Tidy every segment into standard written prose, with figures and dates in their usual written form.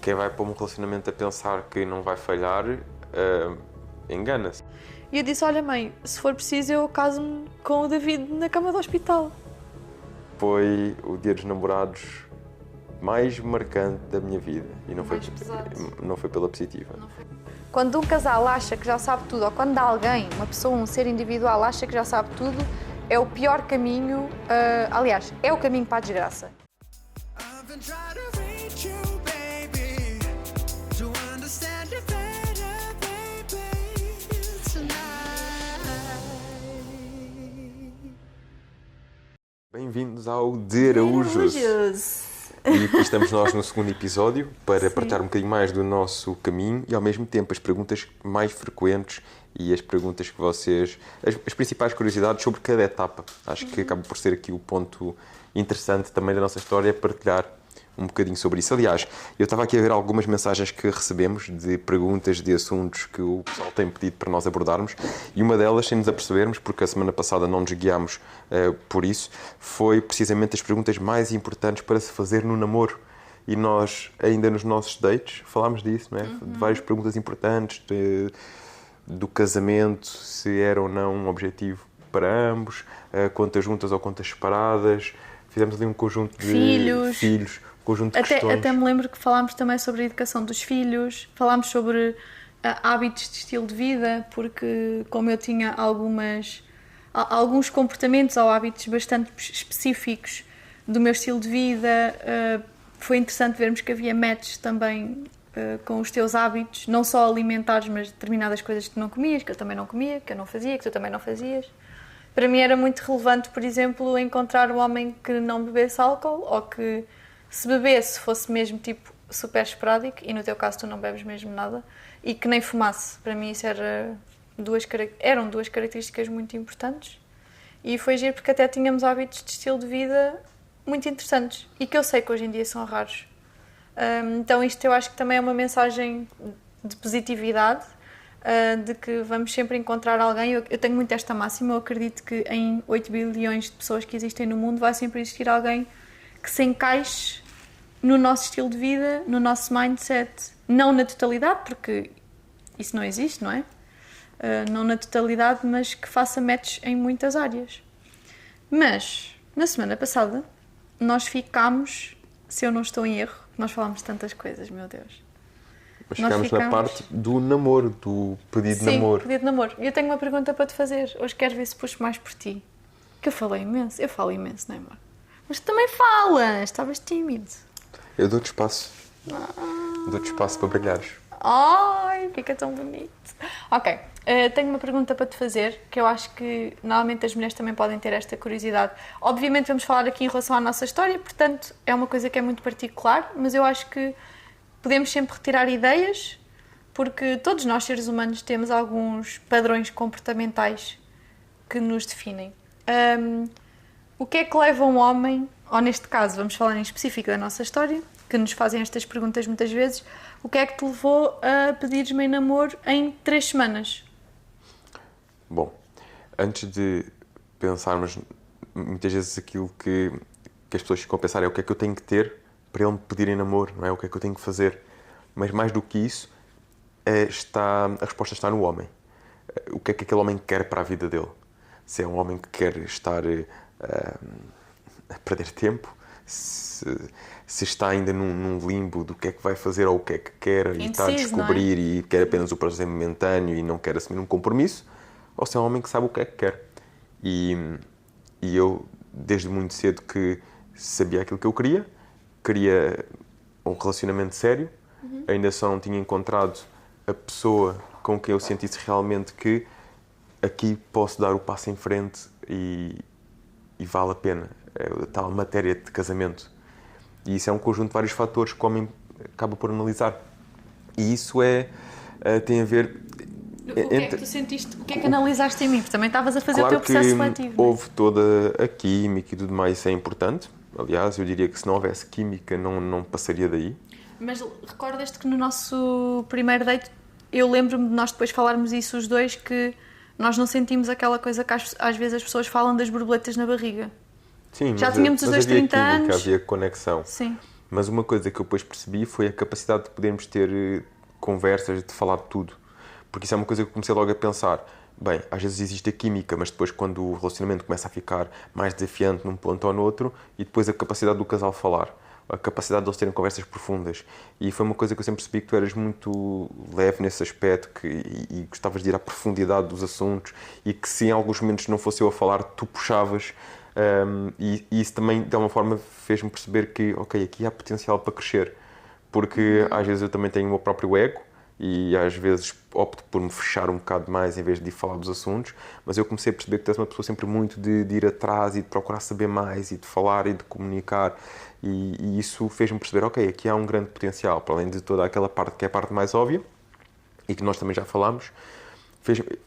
quem vai para um relacionamento a pensar que não vai falhar, engana-se. E eu disse, olha mãe, se for preciso eu caso-me com o David na cama do hospital. Foi o dia dos namorados mais marcante da minha vida. E não foi pela positiva. Quando um casal acha que já sabe tudo, ou quando alguém, uma pessoa, um ser individual, acha que já sabe tudo, é o pior caminho, aliás, é o caminho para a desgraça. Bem-vindos ao De Araújos. E aqui estamos nós no segundo episódio para partilhar um bocadinho mais do nosso caminho e ao mesmo tempo as perguntas mais frequentes e as perguntas que vocês... As principais curiosidades sobre cada etapa. Acho que acaba por ser aqui o ponto interessante também da nossa história, partilhar um bocadinho sobre isso. Aliás, eu estava aqui a ver algumas mensagens que recebemos de perguntas de assuntos que o pessoal tem pedido para nós abordarmos e uma delas, sem nos apercebermos, porque a semana passada não nos guiámos por isso, foi precisamente as perguntas mais importantes para se fazer no namoro. E nós, ainda nos nossos dates, falámos disso, não é? De várias perguntas importantes do casamento, se era ou não um objetivo para ambos, contas juntas ou contas separadas. Fizemos ali um conjunto de filhos, conjunto de questões. Até me lembro que falámos também sobre a educação dos filhos, falámos sobre hábitos de estilo de vida, porque como eu tinha alguns comportamentos ou hábitos bastante específicos do meu estilo de vida, foi interessante vermos que havia matches também com os teus hábitos, não só alimentares, mas determinadas coisas que tu não comias, que eu também não comia, que eu não fazia, que tu também não fazias. Para mim era muito relevante, por exemplo, encontrar um homem que não bebesse álcool ou que, se bebesse, fosse mesmo tipo super esporádico, e no teu caso tu não bebes mesmo nada, e que nem fumasse. Para mim isso eram duas características muito importantes. E foi giro porque até tínhamos hábitos de estilo de vida muito interessantes e que eu sei que hoje em dia são raros. Então isto eu acho que também é uma mensagem de positividade, de que vamos sempre encontrar alguém. Eu tenho muito esta máxima, eu acredito que em 8 bilhões de pessoas que existem no mundo vai sempre existir alguém que se encaixe no nosso estilo de vida, no nosso mindset, não na totalidade, porque isso não existe, não é? Não na totalidade, mas que faça match em muitas áreas. Mas, na semana passada, nós ficámos, se eu não estou em erro, nós falámos de tantas coisas, meu Deus. Mas ficámos na parte do namoro, do pedido de namoro. Sim, pedido de namoro. E eu tenho uma pergunta para te fazer. Hoje quero ver se puxo mais por ti. Que eu falei imenso. Eu falo imenso, não é, amor? Mas tu também falas. Estavas tímido. Eu dou-te espaço. Dou-te espaço para brilhares. Ai, fica tão bonito. Ok. Tenho uma pergunta para te fazer, que eu acho que normalmente as mulheres também podem ter esta curiosidade. Obviamente vamos falar aqui em relação à nossa história, portanto é uma coisa que é muito particular, mas eu acho que podemos sempre retirar ideias, porque todos nós, seres humanos, temos alguns padrões comportamentais que nos definem. O que é que leva um homem, ou neste caso, vamos falar em específico da nossa história, que nos fazem estas perguntas muitas vezes, o que é que te levou a pedires-me em namoro em 3 semanas? Bom, antes de pensarmos muitas vezes aquilo que as pessoas ficam a pensar é o que é que eu tenho que ter para ele me pedir em namoro, não é? O que é que eu tenho que fazer? Mas mais do que isso, a resposta está no homem. O que é que aquele homem quer para a vida dele? Se é um homem que quer estar a perder tempo, se está ainda num limbo do que é que vai fazer ou o que é que quer e está a descobrir e quer apenas o prazer momentâneo e não quer assumir um compromisso, ou se é um homem que sabe o que é que quer. E eu, desde muito cedo que sabia aquilo que eu queria um relacionamento sério, ainda só não tinha encontrado a pessoa com quem eu sentisse realmente que aqui posso dar o passo em frente e vale a pena, a tal matéria de casamento. E isso é um conjunto de vários fatores que o homem acaba por analisar. E isso tem a ver... O que é que tu sentiste? O que é que analisaste em mim? Porque também estavas a fazer claro o teu processo seletivo. Claro que houve toda a química e tudo mais, isso é importante. Aliás, eu diria que se não houvesse química, não passaria daí. Mas recordas-te que no nosso primeiro date, eu lembro-me de nós depois falarmos isso os dois, que nós não sentimos aquela coisa que às vezes as pessoas falam das borboletas na barriga. Sim, já tínhamos os dois 30 química, anos. Havia conexão. Sim. Mas uma coisa que eu depois percebi foi a capacidade de podermos ter conversas, de falar de tudo. Porque isso é uma coisa que eu comecei logo a pensar. Bem, às vezes existe a química, mas depois quando o relacionamento começa a ficar mais desafiante num ponto ou no outro, e depois a capacidade do casal falar, a capacidade de eles terem conversas profundas. E foi uma coisa que eu sempre percebi, que tu eras muito leve nesse aspecto, e gostavas de ir à profundidade dos assuntos, e que se em alguns momentos não fosse eu a falar, tu puxavas. E isso também, de alguma forma, fez-me perceber que, ok, aqui há potencial para crescer. Porque às vezes eu também tenho o meu próprio ego, e às vezes opto por me fechar um bocado mais em vez de falar dos assuntos, mas eu comecei a perceber que tu és uma pessoa sempre muito de ir atrás e de procurar saber mais e de falar e de comunicar, e isso fez-me perceber, ok, aqui há um grande potencial, para além de toda aquela parte que é a parte mais óbvia e que nós também já falámos.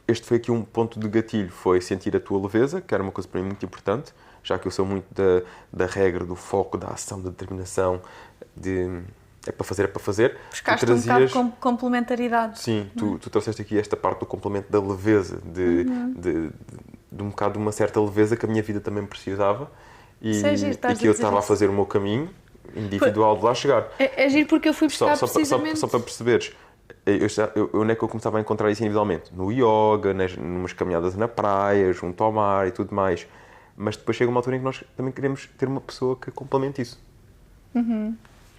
Este foi aqui um ponto de gatilho, foi sentir a tua leveza, que era uma coisa para mim muito importante, já que eu sou muito da regra, do foco, da ação, da determinação, é para fazer, é para fazer. Buscaste um bocado de complementaridade. Sim, tu trouxeste aqui esta parte do complemento da leveza, de um bocado de uma certa leveza que a minha vida também precisava, e que eu estava a fazer o meu caminho individual de lá chegar. É giro porque eu fui buscar precisamente... Só para perceberes, onde é que eu começava a encontrar isso individualmente? No yoga, numas caminhadas na praia, junto ao mar e tudo mais. Mas depois chega uma altura em que nós também queremos ter uma pessoa que complemente isso.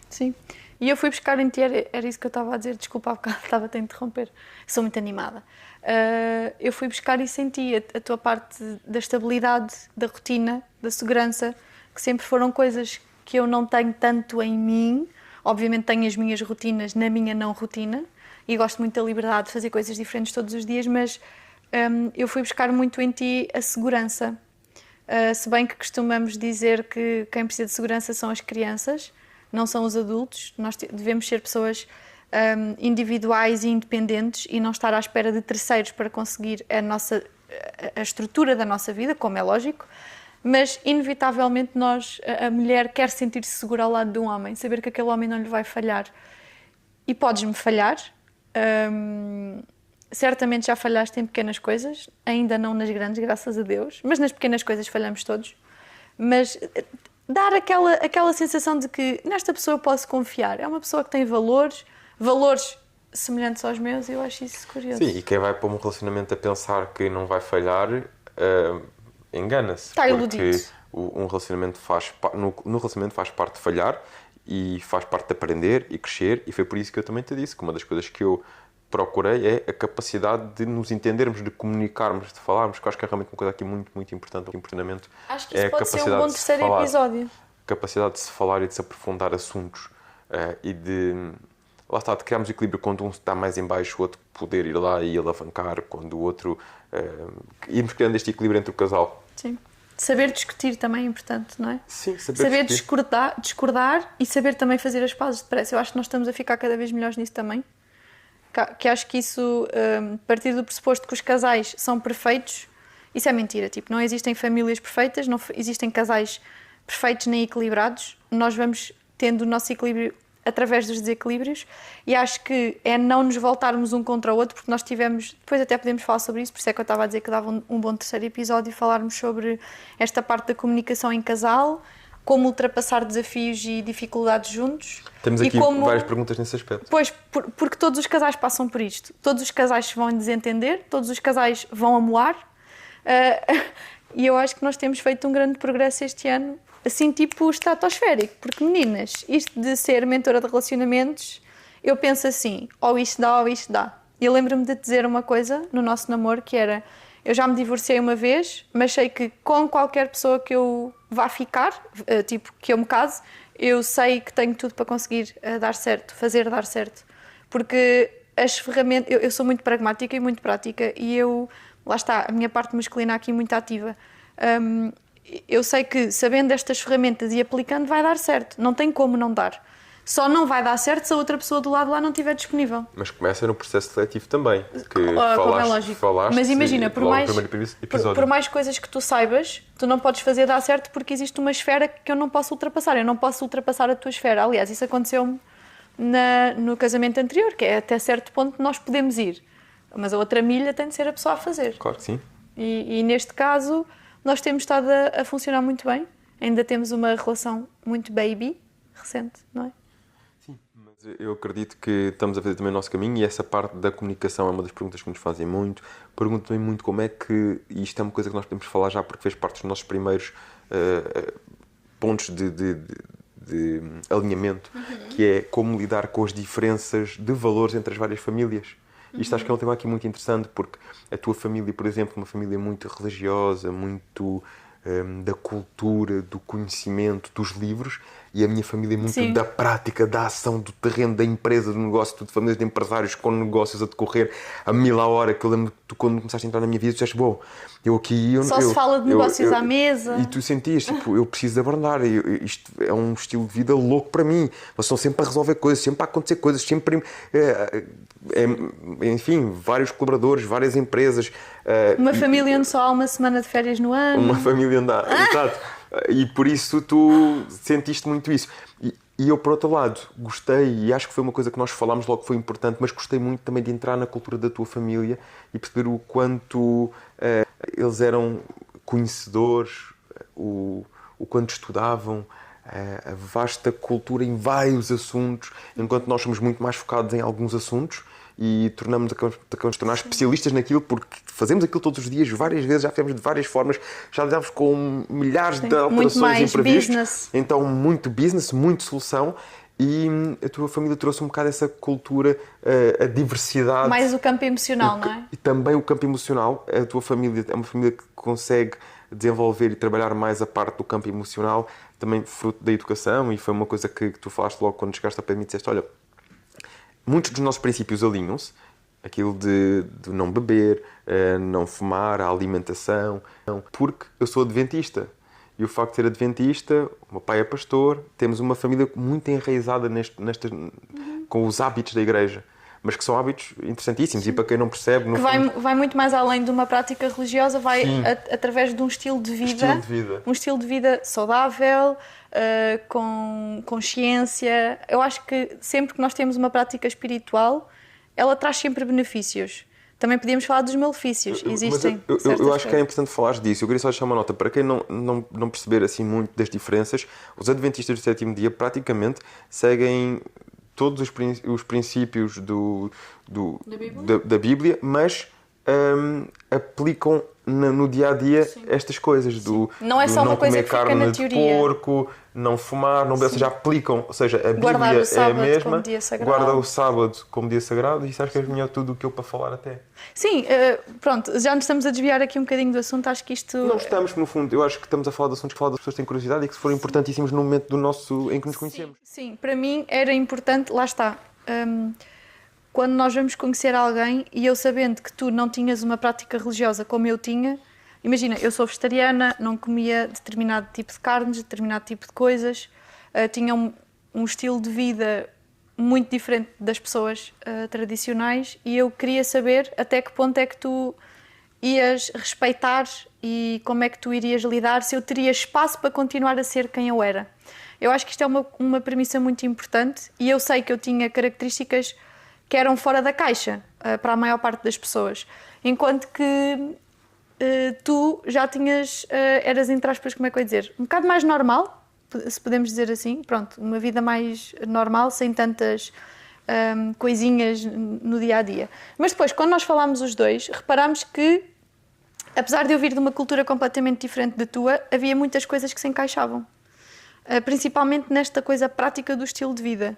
Sim. E eu fui buscar em ti, era isso que eu estava a dizer, desculpa, há bocado estava-te a interromper, sou muito animada. Eu fui buscar isso em ti, a tua parte da estabilidade, da rotina, da segurança, que sempre foram coisas que eu não tenho tanto em mim. Obviamente tenho as minhas rotinas na minha não rotina e gosto muito da liberdade de fazer coisas diferentes todos os dias, mas eu fui buscar muito em ti a segurança. Se bem que costumamos dizer que quem precisa de segurança são as crianças, não são os adultos. Nós devemos ser pessoas individuais e independentes e não estar à espera de terceiros para conseguir a estrutura da nossa vida, como é lógico, mas inevitavelmente a mulher quer sentir-se segura ao lado de um homem, saber que aquele homem não lhe vai falhar. E podes-me falhar, certamente já falhaste em pequenas coisas, ainda não nas grandes, graças a Deus, mas nas pequenas coisas falhamos todos. Mas dar aquela sensação de que nesta pessoa eu posso confiar. É uma pessoa que tem valores semelhantes aos meus, e eu acho isso curioso. Sim, e quem vai para um relacionamento a pensar que não vai falhar, engana-se. Está iludido. Porque um relacionamento no relacionamento faz parte de falhar e faz parte de aprender e crescer, e foi por isso que eu também te disse que uma das coisas que eu procurei é a capacidade de nos entendermos, de comunicarmos, de falarmos, que eu acho que é realmente uma coisa aqui muito, muito importante. Acho que isso pode ser um bom terceiro episódio. Capacidade de se falar e de se aprofundar assuntos, e lá está, de criarmos equilíbrio quando um está mais em baixo, o outro poder ir lá e alavancar, quando o outro... irmos criando este equilíbrio entre o casal. Sim. Saber discutir também é importante, não é? Sim, saber discordar e saber também fazer as pazes depressa. Eu acho que nós estamos a ficar cada vez melhores nisso também. Que acho que isso, partir do pressuposto que os casais são perfeitos, isso é mentira. Tipo, não existem famílias perfeitas, não existem casais perfeitos nem equilibrados. Nós vamos tendo o nosso equilíbrio através dos desequilíbrios, e acho que é não nos voltarmos um contra o outro, porque nós tivemos, depois até podemos falar sobre isso, por isso é que eu estava a dizer que dava um bom terceiro episódio, e falarmos sobre esta parte da comunicação em casal, como ultrapassar desafios e dificuldades juntos. Temos aqui várias perguntas nesse aspecto. Pois, porque todos os casais passam por isto. Todos os casais se vão desentender, todos os casais vão amoar. E eu acho que nós temos feito um grande progresso este ano, assim tipo estratosférico. Porque, meninas, isto de ser mentora de relacionamentos, eu penso assim, ou isto dá ou isto dá. E eu lembro-me de dizer uma coisa no nosso namoro, que era... Eu já me divorciei uma vez, mas sei que com qualquer pessoa que eu vá ficar, tipo, que eu me case, eu sei que tenho tudo para conseguir dar certo, fazer dar certo. Porque as ferramentas... Eu sou muito pragmática e muito prática, e lá está, a minha parte masculina aqui muito ativa. Eu sei que, sabendo estas ferramentas e aplicando, vai dar certo. Não tem como não dar. Só não vai dar certo se a outra pessoa do lado lá não estiver disponível. Mas começa no processo seletivo também. Que como é lógico. Mas imagina, por mais coisas que tu saibas, tu não podes fazer dar certo porque existe uma esfera que eu não posso ultrapassar. Eu não posso ultrapassar a tua esfera. Aliás, isso aconteceu-me no casamento anterior, que é até certo ponto nós podemos ir. Mas a outra milha tem de ser a pessoa a fazer. Claro que sim. E neste caso, nós temos estado a funcionar muito bem. Ainda temos uma relação muito baby, recente, não é? Sim, mas eu acredito que estamos a fazer também o nosso caminho e essa parte da comunicação é uma das perguntas que nos fazem muito. Pergunto também muito como é que, e isto é uma coisa que nós podemos falar já porque fez parte dos nossos primeiros pontos de alinhamento, que é como lidar com as diferenças de valores entre as várias famílias. Isto acho que é um tema aqui muito interessante, porque a tua família, por exemplo, é uma família muito religiosa, muito da cultura, do conhecimento, dos livros, e a minha família é muito Sim. da prática, da ação, do terreno, da empresa, do negócio, tudo famílias de empresários com negócios a decorrer a 1000 a hora, que eu lembro que tu, quando começaste a entrar na minha vida, tu disseste, bom, eu aqui... Só se fala de negócios à mesa. E tu sentias, tipo, eu preciso de abrandar, isto é um estilo de vida louco para mim, mas estão sempre a resolver coisas, sempre a acontecer coisas, sempre... enfim, vários colaboradores, várias empresas... Uma família onde só há uma semana de férias no ano. Uma família andar, exato. E por isso tu sentiste muito isso. E eu, por outro lado, gostei, e acho que foi uma coisa que nós falámos logo que foi importante, mas gostei muito também de entrar na cultura da tua família e perceber o quanto eles eram conhecedores, o quanto estudavam, a vasta cultura em vários assuntos, enquanto nós somos muito mais focados em alguns assuntos e acabamos de nos tornar especialistas naquilo porque fazemos aquilo todos os dias, várias vezes, já fizemos de várias formas, já lidámos com milhares de operações imprevistas. Business. Então, muito business, muito solução. E a tua família trouxe um bocado essa cultura, a diversidade. Mais o campo emocional, não é? E também o campo emocional. A tua família é uma família que consegue desenvolver e trabalhar mais a parte do campo emocional, também fruto da educação, e foi uma coisa que tu falaste logo quando chegaste a pé de mim e disseste, olha, muitos dos nossos princípios alinham-se, aquilo de não beber, não fumar, a alimentação, porque eu sou adventista. E o facto de ser adventista, o meu pai é pastor, temos uma família muito enraizada com os hábitos da igreja, mas que são hábitos interessantíssimos. Sim. E para quem não percebe... Que vai muito mais além de uma prática religiosa, vai através de um estilo de vida. Um estilo de vida saudável, com consciência. Eu acho que sempre que nós temos uma prática espiritual, ela traz sempre benefícios. Também podíamos falar dos malefícios. Existem. Eu acho que é importante falar disso. Eu queria só deixar uma nota. Para quem não perceber assim muito das diferenças, os adventistas do sétimo dia praticamente seguem todos os princípios da Bíblia, mas aplicam no dia-a-dia estas coisas. Não é só uma coisa que fica na teoria. De porco, não fumar, não beber, ou seja, aplicam. Ou seja, a Bíblia é a mesma, guarda o sábado como dia sagrado, e isso acho que é melhor tudo o que eu para falar até. Sim, pronto, já nos estamos a desviar aqui um bocadinho do assunto, acho que isto... Não estamos, no fundo, eu acho que estamos a falar de assuntos que as pessoas têm curiosidade e que foram importantíssimos no momento em que nos conhecemos. Sim, para mim era importante, lá está, quando nós vamos conhecer alguém e eu sabendo que tu não tinhas uma prática religiosa como eu tinha, imagina, eu sou vegetariana, não comia determinado tipo de carnes, determinado tipo de coisas, tinha um estilo de vida muito diferente das pessoas tradicionais e eu queria saber até que ponto é que tu ias respeitar e como é que tu irias lidar, se eu teria espaço para continuar a ser quem eu era. Eu acho que isto é uma premissa muito importante e eu sei que eu tinha características que eram fora da caixa para a maior parte das pessoas, enquanto que tu já tinhas, eras, entre aspas, como é que eu ia dizer, um bocado mais normal, se podemos dizer assim, pronto, uma vida mais normal, sem tantas coisinhas no dia-a-dia. Mas depois, quando nós falámos os dois, reparámos que, apesar de eu vir de uma cultura completamente diferente da tua, havia muitas coisas que se encaixavam. Principalmente nesta coisa prática do estilo de vida.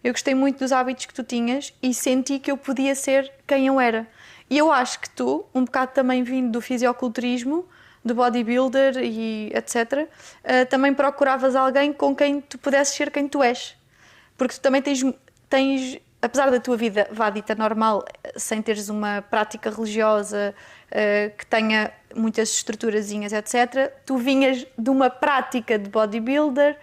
Eu gostei muito dos hábitos que tu tinhas e senti que eu podia ser quem eu era. E eu acho que tu, um bocado também vindo do fisiculturismo, do bodybuilder e etc., também procuravas alguém com quem tu pudesses ser quem tu és. Porque tu também tens, apesar da tua vida vá dita normal, sem teres uma prática religiosa que tenha muitas estruturazinhas, etc., tu vinhas de uma prática de bodybuilder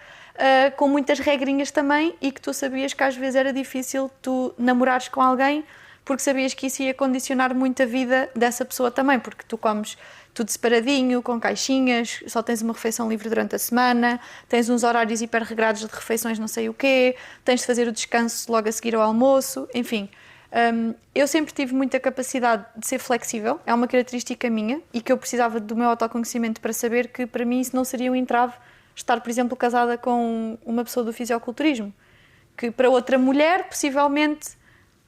com muitas regrinhas também e que tu sabias que às vezes era difícil tu namorares com alguém porque sabias que isso ia condicionar muito a vida dessa pessoa também, porque tu comes tudo separadinho, com caixinhas, só tens uma refeição livre durante a semana, tens uns horários hiper regrados de refeições não sei o quê, tens de fazer o descanso logo a seguir ao almoço, enfim. Eu sempre tive muita capacidade de ser flexível, é uma característica minha e que eu precisava do meu autoconhecimento para saber que para mim isso não seria um entrave estar, por exemplo, casada com uma pessoa do fisiculturismo, que para outra mulher, possivelmente,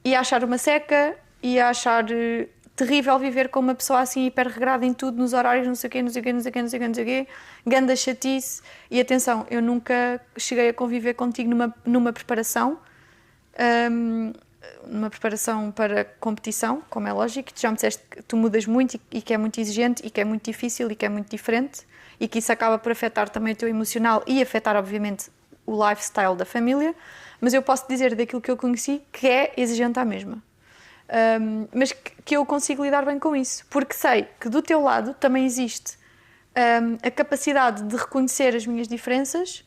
ia achar uma seca, ia achar terrível viver com uma pessoa assim hiper regrada em tudo, nos horários, não sei o quê, não sei o quê, não sei o quê, não sei o quê, não sei o quê, ganda chatice. E atenção, eu nunca cheguei a conviver contigo numa preparação, para competição, como é lógico. Tu já me disseste que tu mudas muito e que é muito exigente e que é muito difícil e que é muito diferente e que isso acaba por afetar também o teu emocional e afetar, obviamente, o lifestyle da família. Mas eu posso dizer daquilo que eu conheci que é exigente à mesma. Mas que eu consigo lidar bem com isso, porque sei que do teu lado também existe a capacidade de reconhecer as minhas diferenças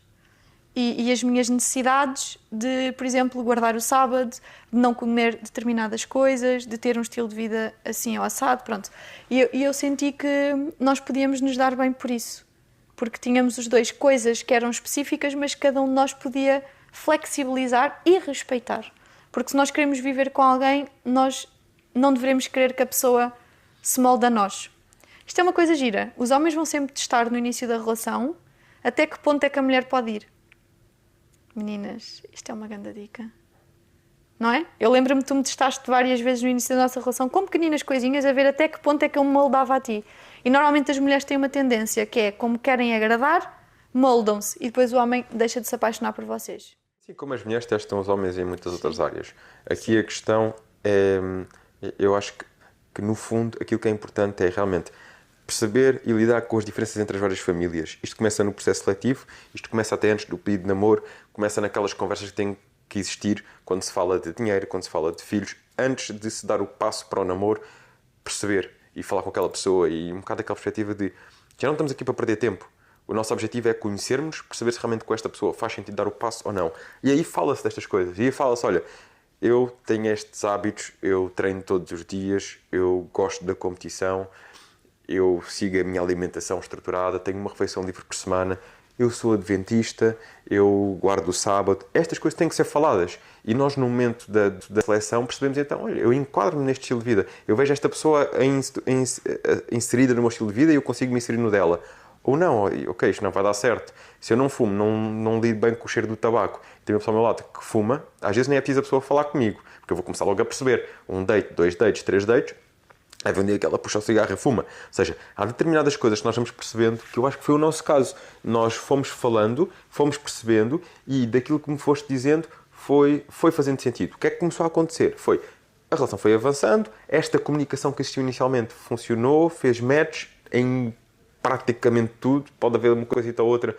e as minhas necessidades de, por exemplo, guardar o sábado, de não comer determinadas coisas, de ter um estilo de vida assim ou assado, pronto. E eu senti que nós podíamos nos dar bem por isso, porque tínhamos os dois coisas que eram específicas, mas cada um de nós podia flexibilizar e respeitar. Porque se nós queremos viver com alguém, nós não devemos querer que a pessoa se molde a nós. Isto é uma coisa gira. Os homens vão sempre testar no início da relação até que ponto é que a mulher pode ir. Meninas, isto é uma grande dica. Não é? Eu lembro-me que tu me testaste várias vezes no início da nossa relação com pequeninas coisinhas a ver até que ponto é que eu me moldava a ti. E normalmente as mulheres têm uma tendência que é, como querem agradar, moldam-se e depois o homem deixa de se apaixonar por vocês. Sim, como as mulheres testam os homens em muitas outras áreas. Aqui a questão é, eu acho que no fundo aquilo que é importante é realmente perceber e lidar com as diferenças entre as várias famílias. Isto começa no processo seletivo, isto começa até antes do pedido de namoro, começa naquelas conversas que têm que existir quando se fala de dinheiro, quando se fala de filhos, antes de se dar o passo para o namoro, perceber e falar com aquela pessoa e um bocado aquela perspectiva de já não estamos aqui para perder tempo. O nosso objetivo é conhecermos, perceber se realmente com esta pessoa faz sentido dar o passo ou não. E aí fala-se destas coisas. E aí fala-se, olha, eu tenho estes hábitos, eu treino todos os dias, eu gosto da competição, eu sigo a minha alimentação estruturada, tenho uma refeição livre por semana, eu sou adventista, eu guardo o sábado. Estas coisas têm que ser faladas. E nós, no momento da seleção, percebemos então, olha, eu enquadro-me neste estilo de vida. Eu vejo esta pessoa inserida no meu estilo de vida e eu consigo me inserir no dela. Ou não, ok, isto não vai dar certo. Se eu não fumo, não lido bem com o cheiro do tabaco, tem uma pessoa ao meu lado que fuma, às vezes nem é preciso a pessoa falar comigo, porque eu vou começar logo a perceber. Um date, 2 dates, 3 dates, aí vem um dia que ela puxa o cigarro e fuma. Ou seja, há determinadas coisas que nós vamos percebendo, que eu acho que foi o nosso caso. Nós fomos falando, fomos percebendo, e daquilo que me foste dizendo foi fazendo sentido. O que é que começou a acontecer? A relação foi avançando, esta comunicação que existiu inicialmente funcionou, fez match em praticamente tudo. Pode haver uma coisita ou outra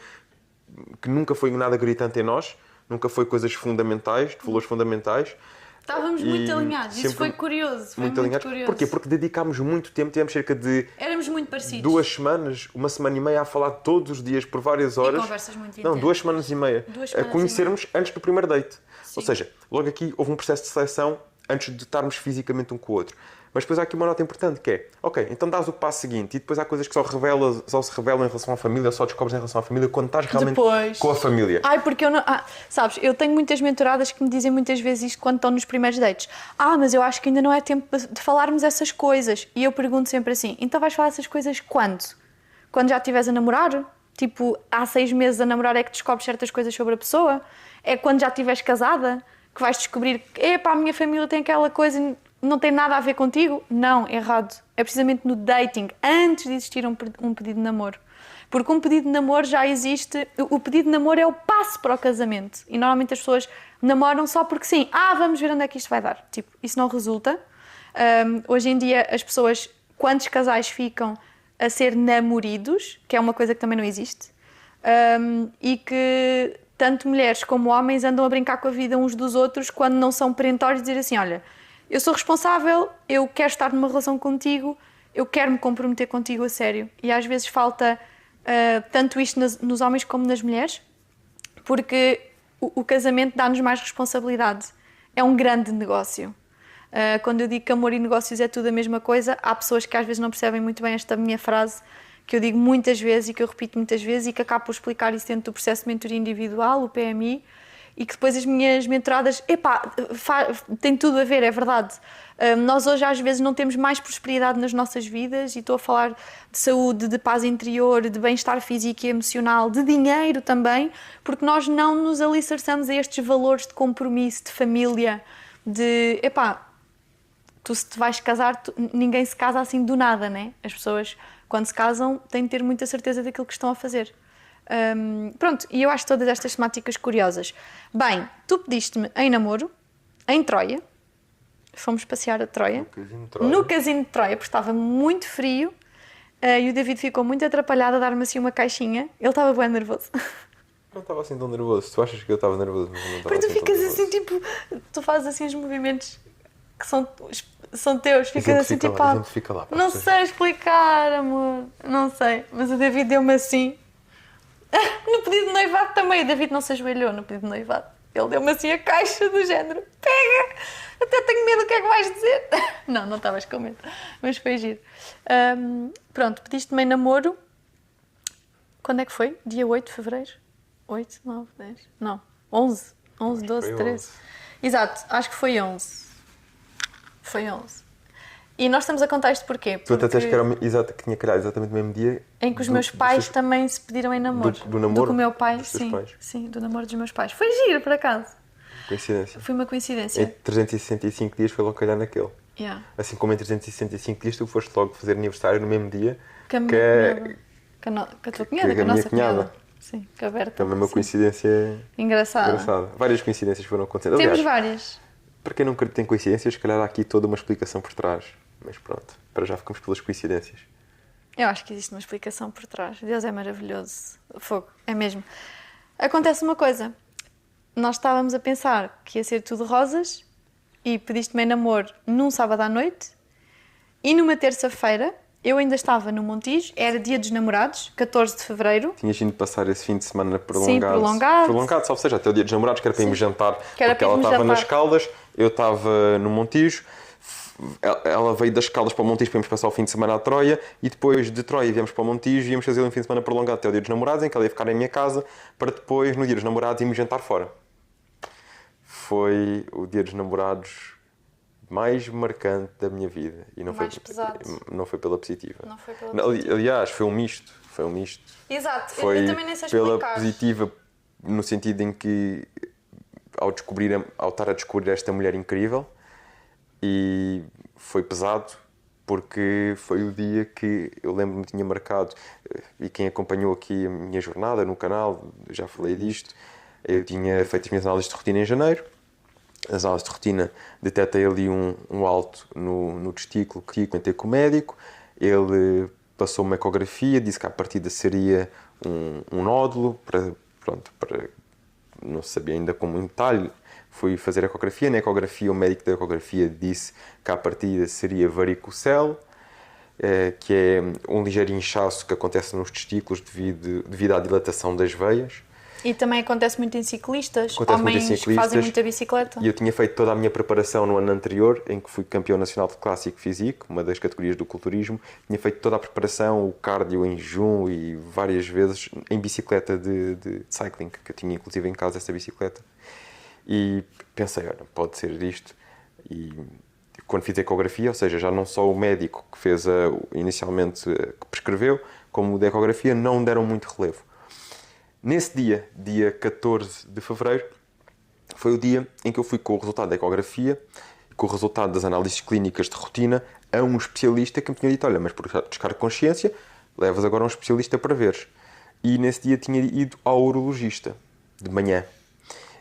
que nunca foi nada gritante em nós, nunca foi coisas fundamentais, de valores fundamentais. Estávamos muito alinhados, isso foi curioso. Foi muito alinhados. Curioso. Porquê? Porque dedicámos muito tempo, tivemos cerca de... Éramos muito parecidos. 2 semanas, 1 semana e meia a falar todos os dias por várias horas. E conversas muito intensas. Não, 2 semanas e meia. A conhecermos antes do primeiro date. Sim. Ou seja, logo aqui houve um processo de seleção antes de estarmos fisicamente um com o outro. Mas depois há aqui uma nota importante que é, ok, então dás o passo seguinte e depois há coisas que só se revelam em relação à família, só descobres em relação à família quando estás realmente com a família. Ai, porque eu não... sabes, eu tenho muitas mentoradas que me dizem muitas vezes isto quando estão nos primeiros dates. Mas eu acho que ainda não é tempo de falarmos essas coisas. E eu pergunto sempre assim, então vais falar essas coisas quando? Quando já estiveres a namorar? Tipo, há 6 meses a namorar é que descobres certas coisas sobre a pessoa? É quando já estiveres casada que vais descobrir que, a minha família tem aquela coisa... Não tem nada a ver contigo? Não, errado. É precisamente no dating, antes de existir um pedido de namoro. Porque um pedido de namoro já existe... O pedido de namoro é o passo para o casamento. E normalmente as pessoas namoram só porque sim. Vamos ver onde é que isto vai dar. Tipo, isso não resulta. Hoje em dia as pessoas, quantos casais ficam a ser namoridos, que é uma coisa que também não existe, e que tanto mulheres como homens andam a brincar com a vida uns dos outros quando não são perentórios e dizer assim, olha... Eu sou responsável, eu quero estar numa relação contigo, eu quero me comprometer contigo a sério. E às vezes falta tanto isto nos homens como nas mulheres, porque o casamento dá-nos mais responsabilidade. É um grande negócio. Quando eu digo que amor e negócios é tudo a mesma coisa, há pessoas que às vezes não percebem muito bem esta minha frase, que eu digo muitas vezes e que eu repito muitas vezes e que acabo por explicar isso dentro do processo de mentoria individual, o PMI, e que depois as minhas mentoradas, epá, tem tudo a ver, é verdade. Nós hoje às vezes não temos mais prosperidade nas nossas vidas, e estou a falar de saúde, de paz interior, de bem-estar físico e emocional, de dinheiro também, porque nós não nos alicerçamos a estes valores de compromisso, de família, de, epá, tu se te vais casar, ninguém se casa assim do nada, né? As pessoas, quando se casam, têm de ter muita certeza daquilo que estão a fazer. Pronto, e eu acho todas estas temáticas curiosas. Bem, tu pediste-me em namoro, em Troia. Fomos passear a Troia. No casino de Troia, porque estava muito frio. E o David ficou muito atrapalhado a dar-me assim uma caixinha. Ele estava bem nervoso. Não estava assim tão nervoso. Tu achas que eu estava nervoso, mas não estava porque tu assim tão ficas nervoso. assim, tipo... Tu fazes assim os movimentos que são teus. Ficas assim, Exemplifica tipo... lá, exemplifica lá, pá. Não sei explicar, amor. Não sei. Mas o David deu-me assim... No pedido de noivado também. O David não se ajoelhou no pedido de noivado. Ele deu-me assim a caixa do género. Pega! Até tenho medo, o que é que vais dizer? Não estavas com medo. Mas foi giro. Pronto, pediste-me em namoro. Quando é que foi? Dia 8 de fevereiro? 8, 9, 10? Não. 11. 11, 12, 13. Exato, acho que foi 11. Foi 11. E nós estamos a contar isto porquê? Tu até disseste que era exato, que tinha calhado exatamente no mesmo dia. Em que os meus pais também se pediram em namoro. Do namoro? Do que o meu pai, dos teus sim. pais? Sim, do namoro dos meus pais. Foi giro, por acaso. Coincidência. Foi uma coincidência. Em 365 dias foi logo calhar naquele. Yeah. Assim como em 365 dias tu foste logo fazer aniversário no mesmo dia Que a minha cunhada. Que a tua cunhada, que a minha nossa cunhada. cunhada. Sim, que a Berta. Também uma Sim. coincidência Engraçada. engraçada. Várias coincidências foram acontecendo. Temos Aliás, várias. para quem não acredita em coincidências, se calhar há aqui toda uma explicação por trás. Mas pronto, para já ficamos pelas coincidências. Eu acho que existe uma explicação por trás. Deus é maravilhoso. Fogo, é mesmo. Acontece uma coisa. Nós estávamos a pensar que ia ser tudo rosas e pediste-me em namoro num sábado à noite, e numa terça-feira eu ainda estava no Montijo, era dia dos namorados, 14 de fevereiro. Tinhas vindo passar esse fim de semana prolongado. Sim, prolongado. Prolongado, salvo seja, até o dia dos namorados, que era para irmos jantar, Que era porque para ela irmos estava jantar. nas Caldas, eu estava no Montijo. Ela veio das Caldas para o Montijo para irmos passar o fim de semana à Troia, e depois de Troia viemos para o Montijo e íamos fazer um fim de semana prolongado até o dia dos namorados, em que ela ia ficar em minha casa, para depois, no dia dos namorados, irmos jantar fora. Foi o dia dos namorados mais marcante da minha vida. E não Mais foi, pesado. Não foi pela positiva. Não foi pela positiva. Aliás, foi um misto. Foi um misto. Exato, Foi eu também nem sei pela explicar. positiva, no sentido em que, ao estar a descobrir esta mulher incrível, e foi pesado, porque foi o dia que eu lembro-me que tinha marcado, e quem acompanhou aqui a minha jornada no canal, já falei disto, eu tinha feito as minhas análises de rotina em janeiro. As análises de rotina, detectei ali um alto no testículo, que comentei com o médico. Ele passou uma ecografia, disse que à partida seria um nódulo, para não sabia ainda como em detalhe. Fui fazer a ecografia. Na ecografia, o médico da ecografia disse que à partida seria varicocele, que é um ligeiro inchaço que acontece nos testículos devido à dilatação das veias. E também acontece muito em ciclistas, Acontece muito em homens que ciclistas. fazem muita bicicleta. E eu tinha feito toda a minha preparação no ano anterior, em que fui campeão nacional de clássico físico, uma das categorias do culturismo. Tinha feito toda a preparação, o cardio em jejum e várias vezes em bicicleta de cycling, que eu tinha inclusive em casa essa bicicleta. E pensei, olha, pode ser isto. E quando fiz a ecografia, ou seja, já não só o médico que fez inicialmente, que prescreveu, como o da ecografia, não deram muito relevo. Nesse dia 14 de fevereiro, foi o dia em que eu fui com o resultado da ecografia, com o resultado das análises clínicas de rotina, a um especialista que me tinha dito, olha, mas por descargo de consciência, levas agora um especialista para veres. E nesse dia tinha ido ao urologista, de manhã.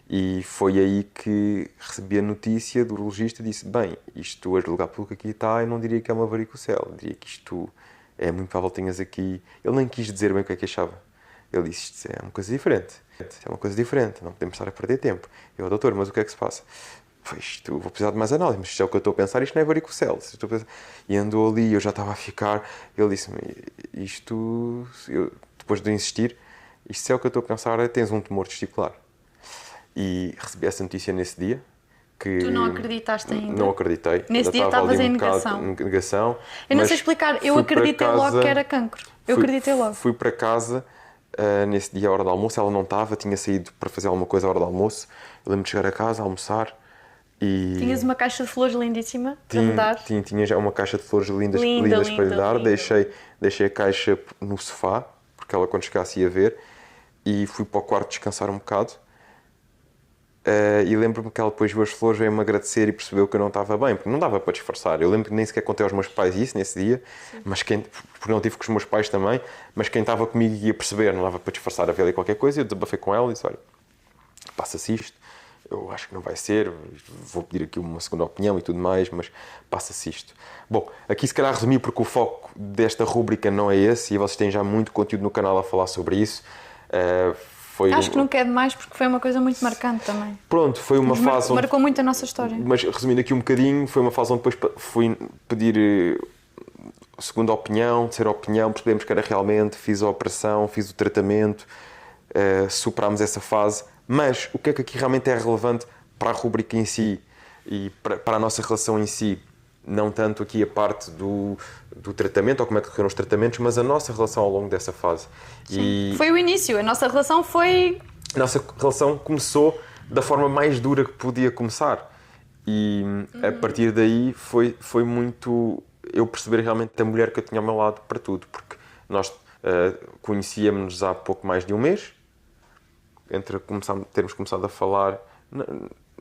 E foi aí que recebi a notícia do urologista e disse, bem, isto hoje, o lugar pelo que aqui está, eu não diria que é uma varicocele, eu diria que isto é muito provável que tenhas aqui... Ele nem quis dizer bem o que é que achava. Ele disse, isto é uma coisa diferente. É uma coisa diferente, não podemos estar a perder tempo. Eu, doutor, mas o que é que se passa? Isto, vou precisar de mais análise, mas isto é o que eu estou a pensar, isto não é varicocele. E andou ali, eu já estava a ficar... Ele disse-me, isto... depois de insistir, isto é o que eu estou a pensar, tens um tumor testicular. E recebi essa notícia nesse dia. Que Tu não acreditaste ainda? Não acreditei. Nesse dia estavas em negação. Eu não sei explicar, eu acreditei logo que era cancro. Eu acreditei logo. Fui para casa nesse dia à hora do almoço. Ela não estava, tinha saído para fazer alguma coisa à hora do almoço. Eu lembro de chegar a casa, almoçar e... Tinhas uma caixa de flores lindíssima para me dar. Tinha já uma caixa de flores lindas, Linda, lindas para lhe linda, dar. linda. Deixei a caixa no sofá, porque ela quando chegasse ia ver, e fui para o quarto descansar um bocado. E lembro-me que ela depois viu as flores, veio-me agradecer e percebeu que eu não estava bem, porque não dava para disfarçar. Eu lembro que nem sequer contei aos meus pais isso nesse dia, mas porque não tive com os meus pais também, mas quem estava comigo ia perceber, não dava para disfarçar, havia ali qualquer coisa, e eu desabafei com ela e disse, olha, passa-se isto, eu acho que não vai ser, vou pedir aqui uma segunda opinião e tudo mais, mas passa-se isto. Bom, aqui se calhar resumi porque o foco desta rúbrica não é esse, e vocês têm já muito conteúdo no canal a falar sobre isso. Acho que não quer demais porque foi uma coisa muito marcante também. Pronto, foi uma fase onde... Marcou muito a nossa história. Mas resumindo aqui um bocadinho, foi uma fase onde depois fui pedir segunda opinião, terceira opinião, percebemos que era realmente, fiz a operação, fiz o tratamento, superámos essa fase. Mas o que é que aqui realmente é relevante para a rubrica em si e para a nossa relação em si? Não tanto aqui a parte do tratamento, ou como é que correram os tratamentos, mas a nossa relação ao longo dessa fase. E foi o início, a nossa relação foi... A nossa relação começou da forma mais dura que podia começar. E a partir daí foi muito eu perceber realmente a mulher que eu tinha ao meu lado para tudo. Porque nós conhecíamos há pouco mais de um mês, entre termos começado a falar,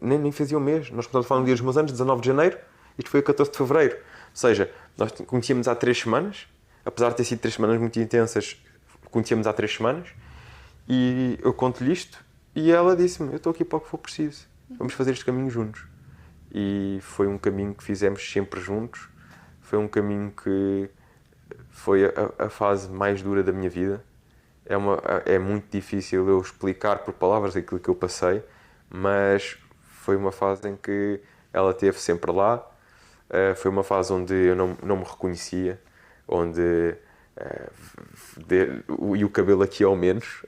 nem fazia um mês, nós começámos a falar no dia dos meus anos, 19 de janeiro, isto foi a 14 de fevereiro. Ou seja, nós conhecíamos há 3 semanas, apesar de ter sido 3 semanas muito intensas, conhecíamos há 3 semanas, e eu conto-lhe isto, e ela disse-me, eu estou aqui para o que for preciso, vamos fazer este caminho juntos. E foi um caminho que fizemos sempre juntos, foi um caminho que foi a fase mais dura da minha vida. É muito difícil eu explicar por palavras aquilo que eu passei, mas foi uma fase em que ela esteve sempre lá. Foi uma fase onde eu não me reconhecia, onde e o cabelo aqui ao menos,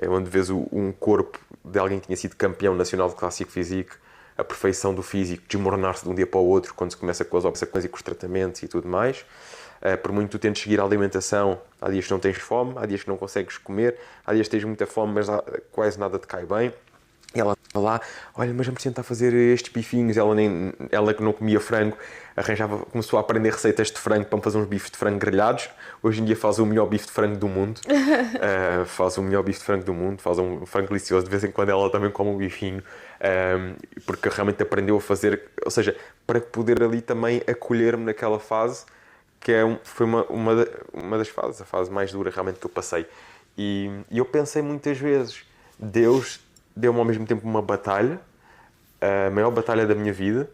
onde vês um corpo de alguém que tinha sido campeão nacional de clássico físico, a perfeição do físico desmoronar-se de um dia para o outro quando se começa com as operações e com os tratamentos e tudo mais. Por muito que tu tentes seguir a alimentação, há dias que não tens fome, há dias que não consegues comer, há dias que tens muita fome, mas quase nada te cai bem. E ela estava lá, olha, mas vamos tentar fazer estes bifinhos. Ela que não comia frango, começou a aprender receitas de frango para me fazer uns bifes de frango grelhados. Hoje em dia faz o melhor bife de frango do mundo. Faz um frango delicioso. De vez em quando ela também come um bifinho, porque realmente aprendeu a fazer, ou seja, para poder ali também acolher-me naquela fase, que foi uma das fases, a fase mais dura realmente que eu passei. E eu pensei muitas vezes, Deus deu-me ao mesmo tempo uma batalha, a maior batalha da minha vida,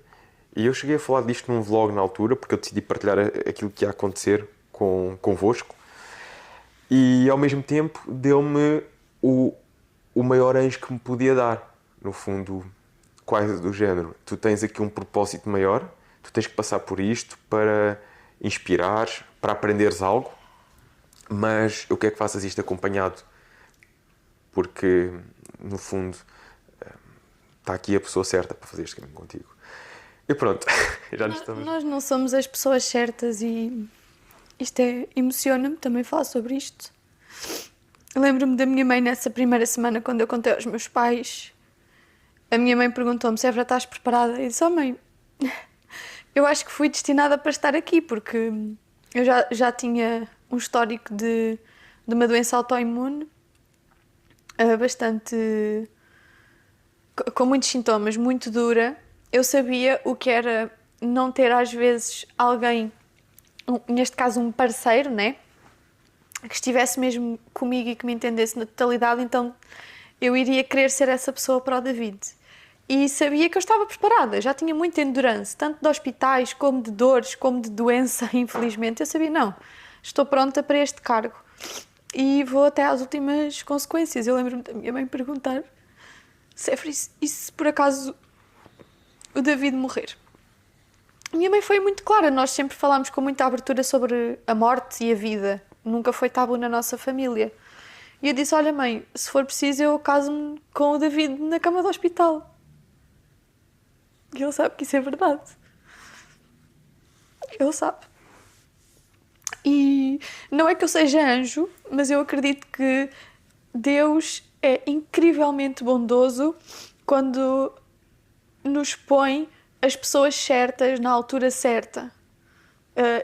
e eu cheguei a falar disto num vlog na altura, porque eu decidi partilhar aquilo que ia acontecer convosco, e ao mesmo tempo deu-me o maior anjo que me podia dar, no fundo, quase do género. Tu tens aqui um propósito maior, tu tens que passar por isto para inspirares, para aprenderes algo, mas eu quero que faças isto acompanhado, porque no fundo está aqui a pessoa certa para fazer este caminho contigo. E pronto, já nos estamos... Nós não somos as pessoas certas e isto emociona-me também falar sobre isto. Lembro-me da minha mãe nessa primeira semana, quando eu contei aos meus pais. A minha mãe perguntou-me se estás preparada. E disse, mãe, eu acho que fui destinada para estar aqui, porque eu já tinha um histórico de uma doença autoimune, bastante... com muitos sintomas, muito dura. Eu sabia o que era não ter às vezes alguém, neste caso um parceiro, né? Que estivesse mesmo comigo e que me entendesse na totalidade, então eu iria querer ser essa pessoa para o David. E sabia que eu estava preparada, já tinha muita endurance, tanto de hospitais, como de dores, como de doença, infelizmente. Eu sabia, não, estou pronta para este cargo e vou até às últimas consequências. Eu lembro-me da minha mãe perguntar, Séfra, e se por acaso o David morrer? A minha mãe foi muito clara, nós sempre falámos com muita abertura sobre a morte e a vida, nunca foi tabu na nossa família. E eu disse, olha mãe, se for preciso eu caso-me com o David na cama do hospital. E ele sabe que isso é verdade. Ele sabe. E não é que eu seja anjo, mas eu acredito que Deus é incrivelmente bondoso quando nos põe as pessoas certas na altura certa.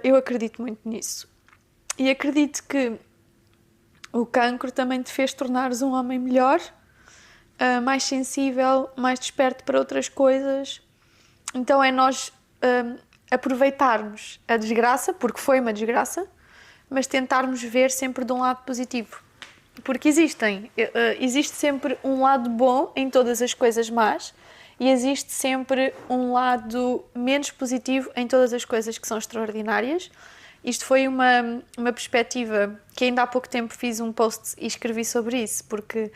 Eu acredito muito nisso. E acredito que o cancro também te fez tornares um homem melhor, mais sensível, mais desperto para outras coisas. Então é nós aproveitarmos a desgraça, porque foi uma desgraça, mas tentarmos ver sempre de um lado positivo. Porque existe sempre um lado bom em todas as coisas más e existe sempre um lado menos positivo em todas as coisas que são extraordinárias. Isto foi uma perspectiva que ainda há pouco tempo fiz um post e escrevi sobre isso, porque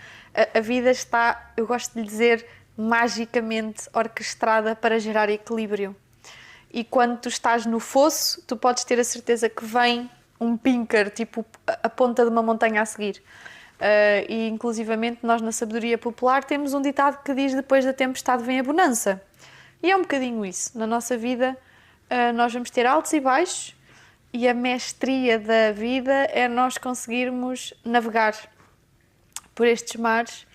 a vida está, eu gosto de lhe dizer, magicamente orquestrada para gerar equilíbrio. E quando tu estás no fosso, tu podes ter a certeza que vem um pinker, tipo a ponta de uma montanha a seguir. E inclusivamente nós na sabedoria popular temos um ditado que diz: depois da tempestade vem a bonança. E é um bocadinho isso. Na nossa vida nós vamos ter altos e baixos, e a mestria da vida é nós conseguirmos navegar por estes mares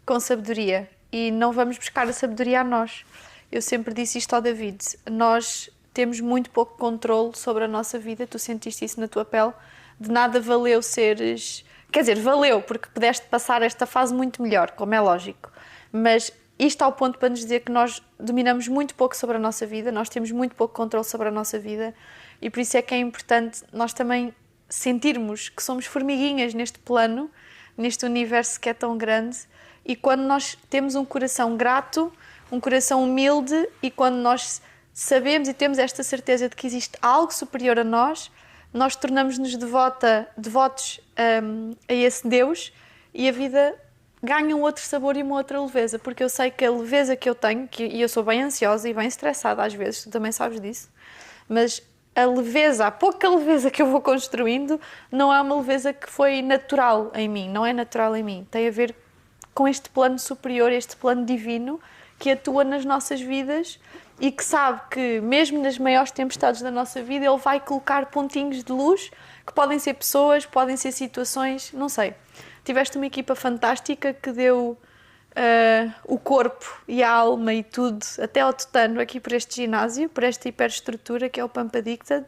com sabedoria. E não vamos buscar a sabedoria a nós. Eu sempre disse isto ao David: nós temos muito pouco controle sobre a nossa vida. Tu sentiste isso na tua pele. De nada valeu seres... Quer dizer, valeu, porque pudeste passar esta fase muito melhor, como é lógico. Mas isto ao ponto para nos dizer que nós dominamos muito pouco sobre a nossa vida, nós temos muito pouco controle sobre a nossa vida, e por isso é que é importante nós também sentirmos que somos formiguinhas neste plano, neste universo que é tão grande, e quando nós temos um coração grato, um coração humilde, e quando nós sabemos e temos esta certeza de que existe algo superior a nós tornamos-nos devotos a esse Deus, e a vida ganha um outro sabor e uma outra leveza, porque eu sei que a leveza que eu tenho, e eu sou bem ansiosa e bem estressada às vezes, tu também sabes disso, mas a pouca leveza que eu vou construindo não é uma leveza que foi natural em mim, não é natural em mim, tem a ver com este plano superior, este plano divino que atua nas nossas vidas e que sabe que mesmo nas maiores tempestades da nossa vida ele vai colocar pontinhos de luz, que podem ser pessoas, podem ser situações, não sei. Tiveste uma equipa fantástica que deu o corpo e a alma e tudo, até ao tutano, aqui por este ginásio, por esta hiperestrutura que é o Pump Addicted.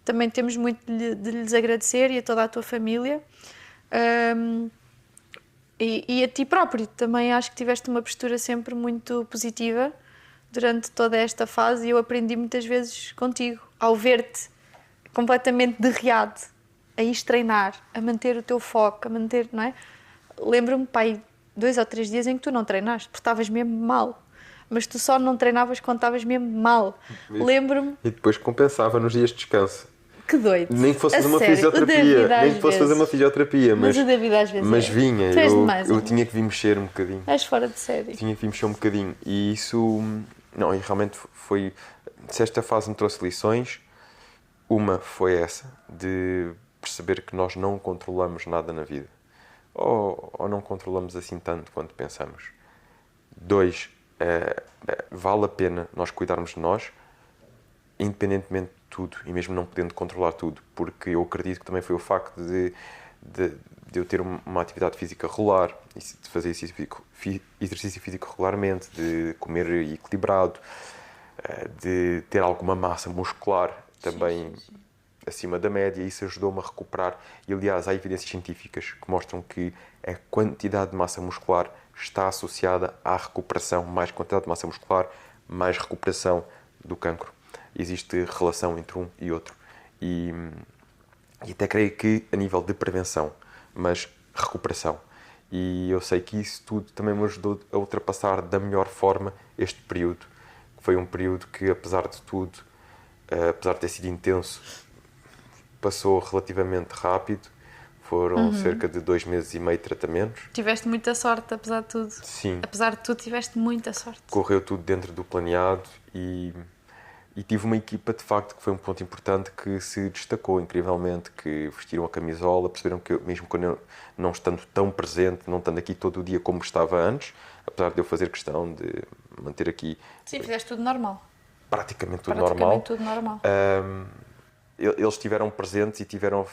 Também temos muito de lhes agradecer, e a toda a tua família. E a ti próprio, também acho que tiveste uma postura sempre muito positiva durante toda esta fase, e eu aprendi muitas vezes contigo, ao ver-te completamente derreado, a ir treinar, a manter o teu foco, a manter, não é? Lembro-me, pai, 2 ou 3 dias em que tu não treinaste, porque estavas mesmo mal, mas tu só não treinavas quando estavas mesmo mal. Lembro-me... E depois compensava nos dias de descanso. Que doido. Nem que fosse fazer uma fisioterapia. Nem que fosse fazer uma fisioterapia. Mas o David às vezes mas vinha. Tu és demais, eu tinha que vir mexer um bocadinho. És fora de série. Tinha que vir mexer um bocadinho. E isso... Não, e realmente foi... Se esta fase me trouxe lições, uma foi essa, de perceber que nós não controlamos nada na vida. Ou não controlamos assim tanto quanto pensamos. 2, vale a pena nós cuidarmos de nós, independentemente de tudo, e mesmo não podendo controlar tudo, porque eu acredito que também foi o facto de eu ter uma atividade física regular, de fazer exercício físico regularmente, de comer equilibrado, de ter alguma massa muscular também acima da média. Isso ajudou-me a recuperar, e aliás há evidências científicas que mostram que a quantidade de massa muscular está associada à recuperação. Mais quantidade de massa muscular, mais recuperação do cancro. Existe relação entre um e outro, e até creio que a nível de prevenção, mas recuperação. E eu sei que isso tudo também me ajudou a ultrapassar da melhor forma este período. Foi um período que, apesar de tudo, apesar de ter sido intenso, passou relativamente rápido. Foram cerca de 2 meses e meio de tratamentos. Tiveste muita sorte, apesar de tudo. Sim. Apesar de tudo, tiveste muita sorte. Correu tudo dentro do planeado, e tive uma equipa, de facto, que foi um ponto importante, que se destacou incrivelmente, que vestiram a camisola, perceberam que mesmo quando eu não estando tão presente, não estando aqui todo o dia como estava antes, apesar de eu fazer questão de manter aqui... Sim, fizeste tudo normal. Praticamente tudo normal. Tudo normal. Eles estiveram presentes e tiveram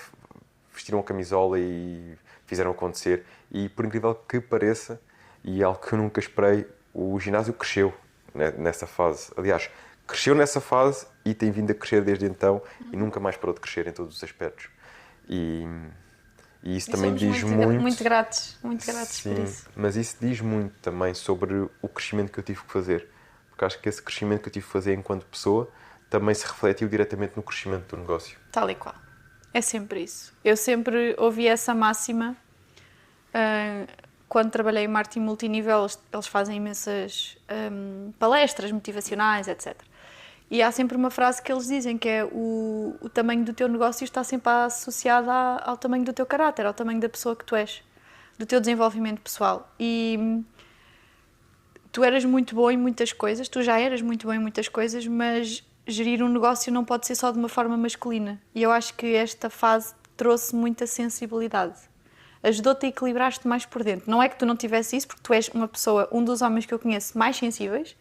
vestiram a camisola e fizeram acontecer. E por incrível que pareça, e algo que eu nunca esperei, o ginásio cresceu nessa fase. Aliás, cresceu nessa fase e tem vindo a crescer desde então e nunca mais parou de crescer em todos os aspectos. E isso também diz muito... Muito gratos por isso. Mas isso diz muito também sobre o crescimento que eu tive que fazer. Porque acho que esse crescimento que eu tive que fazer enquanto pessoa também se refletiu diretamente no crescimento do negócio. Tal e qual. É sempre isso. Eu sempre ouvi essa máxima. Quando trabalhei em marketing multinível, eles fazem imensas palestras motivacionais, etc. E há sempre uma frase que eles dizem, que é o tamanho do teu negócio está sempre associado ao tamanho do teu caráter, ao tamanho da pessoa que tu és, do teu desenvolvimento pessoal. E tu eras muito bom em muitas coisas, tu já eras muito bom em muitas coisas, mas gerir um negócio não pode ser só de uma forma masculina. E eu acho que esta fase trouxe muita sensibilidade. Ajudou-te a equilibrar-te mais por dentro. Não é que tu não tivesse isso, porque tu és uma pessoa, um dos homens que eu conheço mais sensíveis.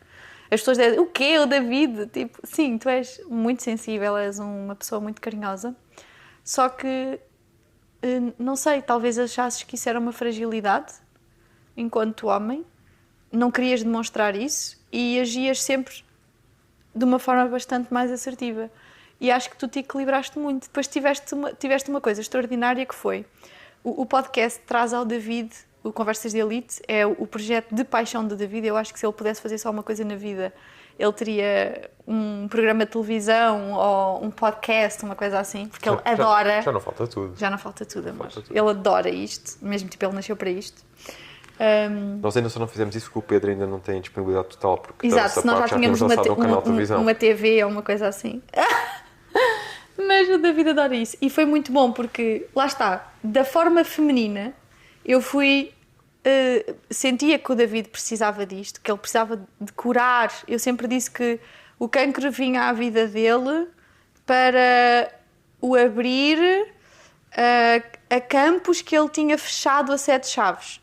As pessoas dizem, o quê? O David? Tipo, sim, tu és muito sensível, és uma pessoa muito carinhosa. Só que, não sei, talvez achasses que isso era uma fragilidade enquanto homem. Não querias demonstrar isso e agias sempre de uma forma bastante mais assertiva. E acho que tu te equilibraste muito. Depois tiveste uma coisa extraordinária que foi... O podcast traz ao David, o Conversas de Elite, é o projeto de paixão do David. Eu acho que se ele pudesse fazer só uma coisa na vida, ele teria um programa de televisão ou um podcast, uma coisa assim, porque ele adora... Já não falta tudo. Já não falta tudo, amor. Ele adora isto, mesmo tipo, ele nasceu para isto. Nós ainda só não fizemos isso porque o Pedro ainda não tem disponibilidade total, porque exato, senão já tínhamos lançado um canal de televisão. uma TV ou uma coisa assim. Mas o David adora isso. E foi muito bom porque, lá está, da forma feminina, eu fui... sentia que o David precisava disto, que ele precisava de curar. Eu sempre disse que o cancro vinha à vida dele para o abrir a campos que ele tinha fechado a 7 chaves.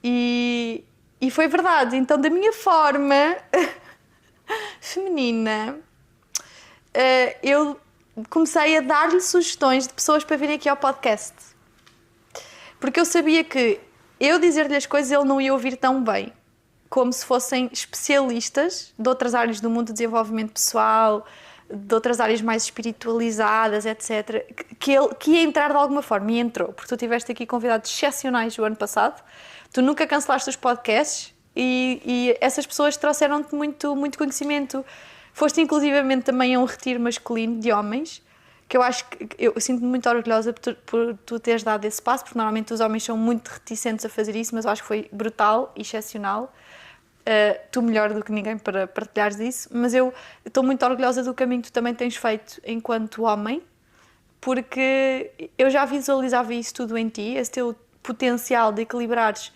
E foi verdade. Então, da minha forma feminina, eu comecei a dar-lhe sugestões de pessoas para virem aqui ao podcast. Porque eu sabia que eu dizer-lhe as coisas ele não ia ouvir tão bem, como se fossem especialistas de outras áreas do mundo do desenvolvimento pessoal, de outras áreas mais espiritualizadas, etc., que ia entrar de alguma forma, e entrou, porque tu tiveste aqui convidados excepcionais o ano passado, tu nunca cancelaste os podcasts e essas pessoas trouxeram-te muito, muito conhecimento. Foste inclusivamente também a um retiro masculino de homens, que eu acho que eu sinto-me muito orgulhosa por tu teres dado esse passo, porque normalmente os homens são muito reticentes a fazer isso, mas eu acho que foi brutal e excepcional. Tu melhor do que ninguém para partilhares isso, mas eu estou muito orgulhosa do caminho que tu também tens feito enquanto homem, porque eu já visualizava isso tudo em ti, esse teu potencial de equilibrares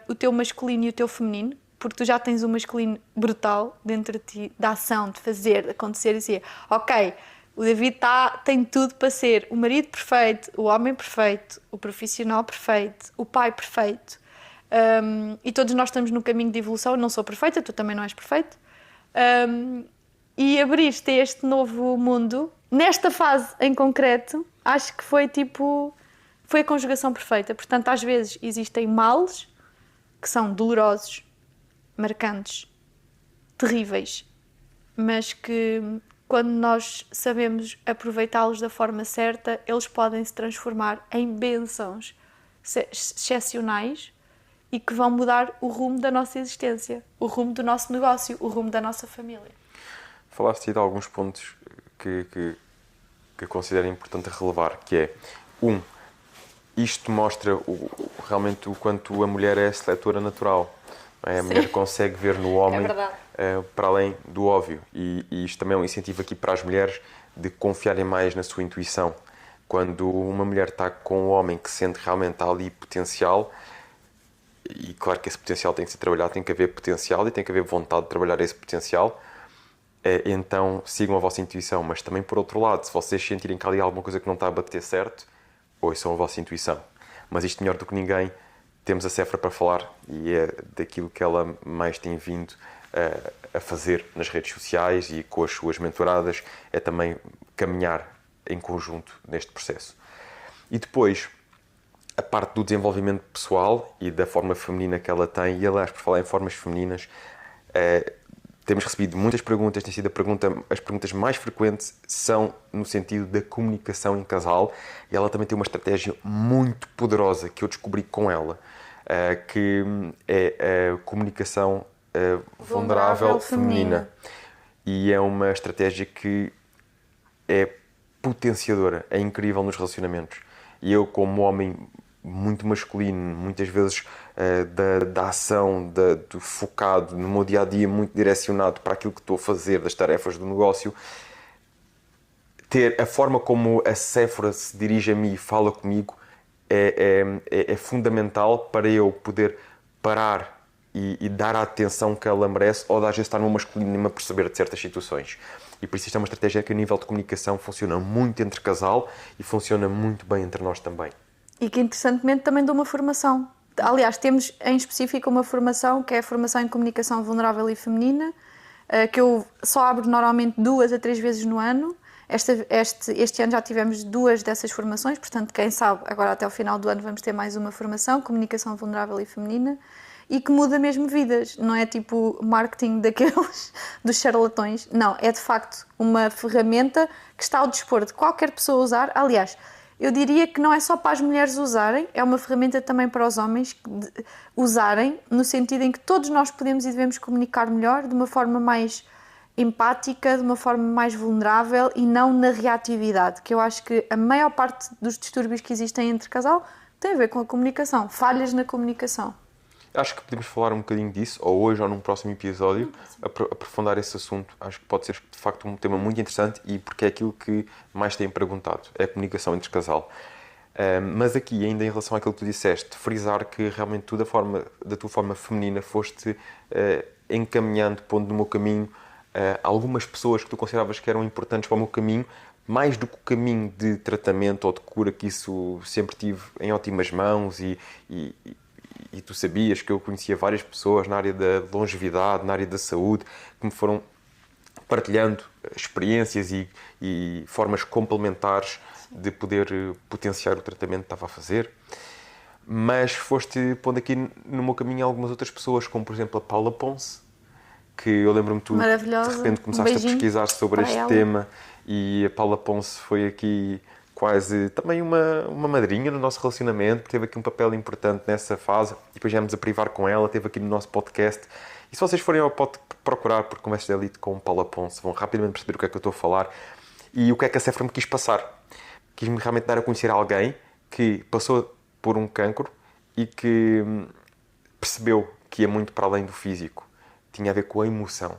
o teu masculino e o teu feminino, porque tu já tens um masculino brutal dentro de ti, da ação, de fazer, de acontecer, e dizer, ok, o David tem tudo para ser o marido perfeito, o homem perfeito, o profissional perfeito, o pai perfeito. E todos nós estamos no caminho de evolução. Eu não sou perfeita, tu também não és perfeito. E abriste este novo mundo, nesta fase em concreto, acho que foi a conjugação perfeita. Portanto, às vezes existem males que são dolorosos, marcantes, terríveis, mas que quando nós sabemos aproveitá-los da forma certa, eles podem se transformar em bênçãos excepcionais e que vão mudar o rumo da nossa existência, o rumo do nosso negócio, o rumo da nossa família. Falaste de alguns pontos que considero importante relevar, que é, isto mostra realmente o quanto a mulher é seletora natural. A mulher consegue ver no homem para além do óbvio. E isto também é um incentivo aqui para as mulheres de confiarem mais na sua intuição. Quando uma mulher está com um homem que sente realmente ali potencial, e claro que esse potencial tem que ser trabalhado, tem que haver potencial e tem que haver vontade de trabalhar esse potencial, então sigam a vossa intuição. Mas também, por outro lado, se vocês sentirem que há ali alguma coisa que não está a bater certo, ouçam a vossa intuição. Mas isto, melhor do que ninguém, temos a Séfora para falar, e é daquilo que ela mais tem vindo a fazer nas redes sociais e com as suas mentoradas, é também caminhar em conjunto neste processo. E depois, a parte do desenvolvimento pessoal e da forma feminina que ela tem, e aliás, por falar em formas femininas, temos recebido muitas perguntas, tem sido as perguntas mais frequentes são no sentido da comunicação em casal, e ela também tem uma estratégia muito poderosa que eu descobri com ela, que é a comunicação vulnerável feminina. E é uma estratégia que é potenciadora, é incrível nos relacionamentos. E eu, como homem muito masculino, muitas vezes da ação, do focado no meu dia-a-dia, muito direcionado para aquilo que estou a fazer, das tarefas do negócio, ter a forma como a Séfora se dirige a mim e fala comigo é fundamental para eu poder parar e dar a atenção que ela merece, ou às vezes estar no masculino e me aperceber de certas situações. E por isso isto é uma estratégia que a nível de comunicação funciona muito entre casal e funciona muito bem entre nós também. E que interessantemente também dou uma formação. Aliás, temos em específico uma formação que é a formação em comunicação vulnerável e feminina, que eu só abro normalmente 2 a 3 vezes no ano. Este ano já tivemos 2 dessas formações, portanto, quem sabe, agora até ao final do ano vamos ter mais uma formação, comunicação vulnerável e feminina, e que muda mesmo vidas. Não é tipo marketing daqueles dos charlatões, não, é de facto uma ferramenta que está ao dispor de qualquer pessoa usar. Aliás, eu diria que não é só para as mulheres usarem, é uma ferramenta também para os homens usarem, no sentido em que todos nós podemos e devemos comunicar melhor, de uma forma mais empática, de uma forma mais vulnerável e não na reatividade, que eu acho que a maior parte dos distúrbios que existem entre casal tem a ver com a comunicação, falhas na comunicação. Acho que podemos falar um bocadinho disso, ou hoje ou num próximo episódio, aprofundar esse assunto. Acho que pode ser, de facto, um tema muito interessante e porque é aquilo que mais têm perguntado, é a comunicação entre casal. Mas aqui, ainda em relação àquilo que tu disseste, frisar que realmente tu, da tua forma feminina, foste encaminhando, pondo no meu caminho algumas pessoas que tu consideravas que eram importantes para o meu caminho, mais do que o caminho de tratamento ou de cura, que isso sempre tive em ótimas mãos e tu sabias que eu conhecia várias pessoas na área da longevidade, na área da saúde, que me foram partilhando experiências e formas complementares de poder potenciar o tratamento que estava a fazer. Mas foste pondo aqui no meu caminho algumas outras pessoas, como por exemplo a Paula Ponce, que eu lembro-me tu de repente começaste a pesquisar sobre este tema, e a Paula Ponce foi aqui quase também uma madrinha no nosso relacionamento, teve aqui um papel importante nessa fase, e depois viemos a privar com ela, teve aqui no nosso podcast. E se vocês forem ao procurar por Conversas de Elite com Paula Ponce, vão rapidamente perceber o que é que eu estou a falar e o que é que a Séfora me quis passar. Quis-me realmente dar a conhecer alguém que passou por um cancro e que percebeu que ia muito para além do físico. Tinha a ver com a emoção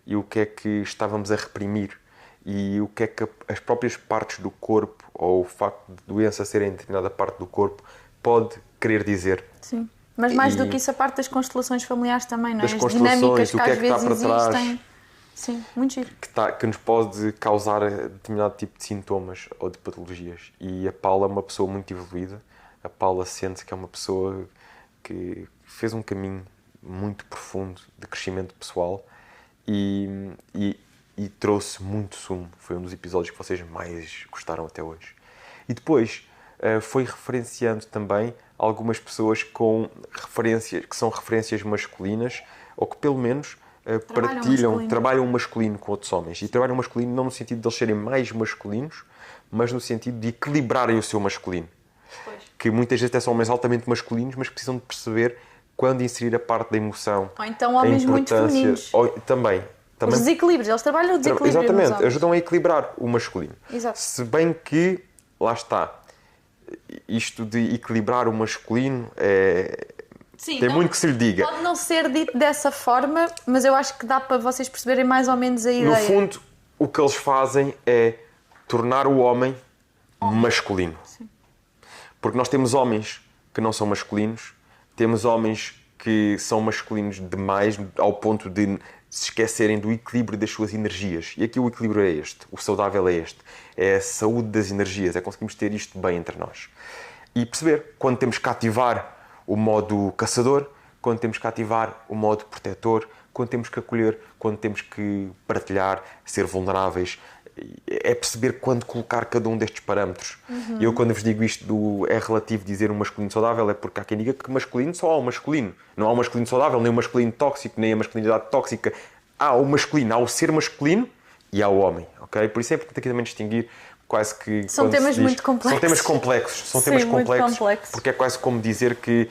e o que é que estávamos a reprimir e o que é que as próprias partes do corpo ou o facto de doença ser em determinada parte do corpo pode querer dizer. Sim, mas mais do que isso, a parte das constelações familiares também, não é? Das As constelações, dinâmicas do que que é às que está vezes para trás. existem. Sim, muito giro. Que nos pode causar determinado tipo de sintomas ou de patologias. E a Paula é uma pessoa muito evoluída. A Paula sente que é uma pessoa que fez um caminho muito profundo de crescimento pessoal e trouxe muito sumo. Foi um dos episódios que vocês mais gostaram até hoje. E depois foi referenciando também algumas pessoas com referências, que são referências masculinas, ou que pelo menos trabalham masculino com outros homens. E trabalham masculino não no sentido de eles serem mais masculinos, mas no sentido de equilibrarem o seu masculino. Pois. Que muitas vezes até são homens altamente masculinos, mas precisam de perceber quando inserir a parte da emoção. Ou então homens muito femininos. Também. Os desequilíbrios, eles trabalham o desequilíbrio. Exatamente, ajudam a equilibrar o masculino. Exato. Se bem que, lá está, isto de equilibrar o masculino tem muito que se lhe diga. Pode não ser dito dessa forma, mas eu acho que dá para vocês perceberem mais ou menos a ideia. No fundo, o que eles fazem é tornar o homem masculino. Sim. Porque nós temos homens que não são masculinos, temos homens que são masculinos demais ao ponto de se esquecerem do equilíbrio das suas energias. E aqui o equilíbrio é este, o saudável é este. É a saúde das energias, é conseguirmos ter isto bem entre nós. E perceber quando temos que ativar o modo caçador, quando temos que ativar o modo protetor, quando temos que acolher, quando temos que partilhar, ser vulneráveis é perceber quando colocar cada um destes parâmetros. E eu, quando vos digo isto é relativo dizer um masculino saudável, é porque há quem diga que masculino só há um masculino. Não há um masculino saudável, nem um masculino tóxico, nem a masculinidade tóxica. Há o masculino, há o ser masculino e há o homem, ok? Por isso é importante aqui também distinguir quase que... São temas muito complexos. São temas complexos. São Sim, temas muito complexos. Porque é quase como dizer que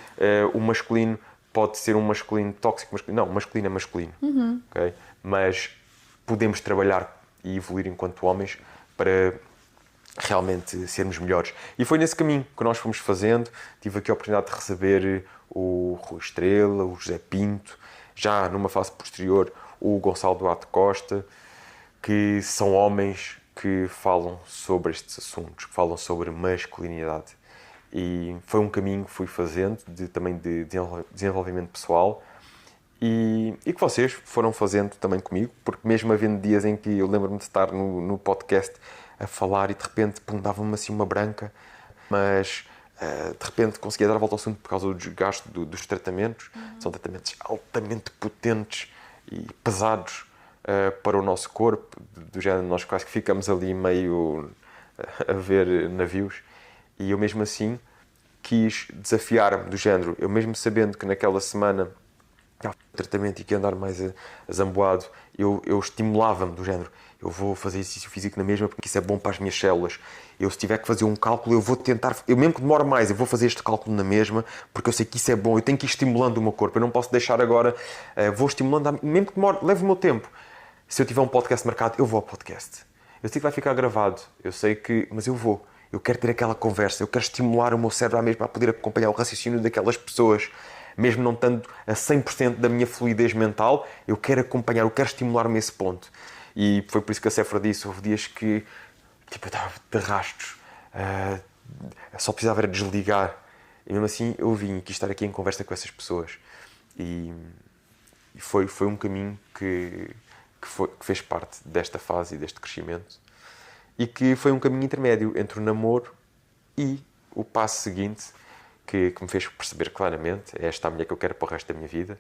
o masculino pode ser um masculino tóxico. Não, o masculino é masculino, ok? Mas podemos trabalhar e evoluir enquanto homens para realmente sermos melhores. E foi nesse caminho que nós fomos fazendo. Tive aqui a oportunidade de receber o Rui Estrela, o José Pinto, já numa fase posterior o Gonçalo Duarte Costa, que são homens que falam sobre estes assuntos, que falam sobre masculinidade. E foi um caminho que fui fazendo também de desenvolvimento pessoal e que vocês foram fazendo também comigo, porque mesmo havendo dias em que eu lembro-me de estar no podcast a falar e de repente dava-me assim uma branca, mas de repente conseguia dar a volta ao assunto por causa do desgaste dos tratamentos. São tratamentos altamente potentes e pesados para o nosso corpo, do género nós quase que ficamos ali meio a ver navios, e eu mesmo assim quis desafiar-me do género, eu mesmo sabendo que naquela semana tratamento e que andar mais azamboado, eu estimulava-me do género, eu vou fazer exercício físico na mesma porque isso é bom para as minhas células. Eu, se tiver que fazer um cálculo, eu vou tentar, eu mesmo que demore mais, eu vou fazer este cálculo na mesma porque eu sei que isso é bom, eu tenho que ir estimulando o meu corpo, eu não posso deixar agora, vou estimulando, mesmo que demore, leve o meu tempo. Se eu tiver um podcast marcado, eu vou ao podcast. Eu sei que vai ficar gravado, eu sei que, mas eu vou. Eu quero ter aquela conversa, eu quero estimular o meu cérebro à mesma a poder acompanhar o raciocínio daquelas pessoas. Mesmo não estando a 100% da minha fluidez mental, eu quero acompanhar, eu quero estimular-me a esse ponto. E foi por isso que a Séfora disse, houve dias que eu estava de rastos, só precisava era desligar. E mesmo assim eu vim e quis estar aqui em conversa com essas pessoas. E foi um caminho que fez parte desta fase e deste crescimento. E que foi um caminho intermédio entre o namoro e o passo seguinte, que me fez perceber claramente, é esta a mulher que eu quero para o resto da minha vida,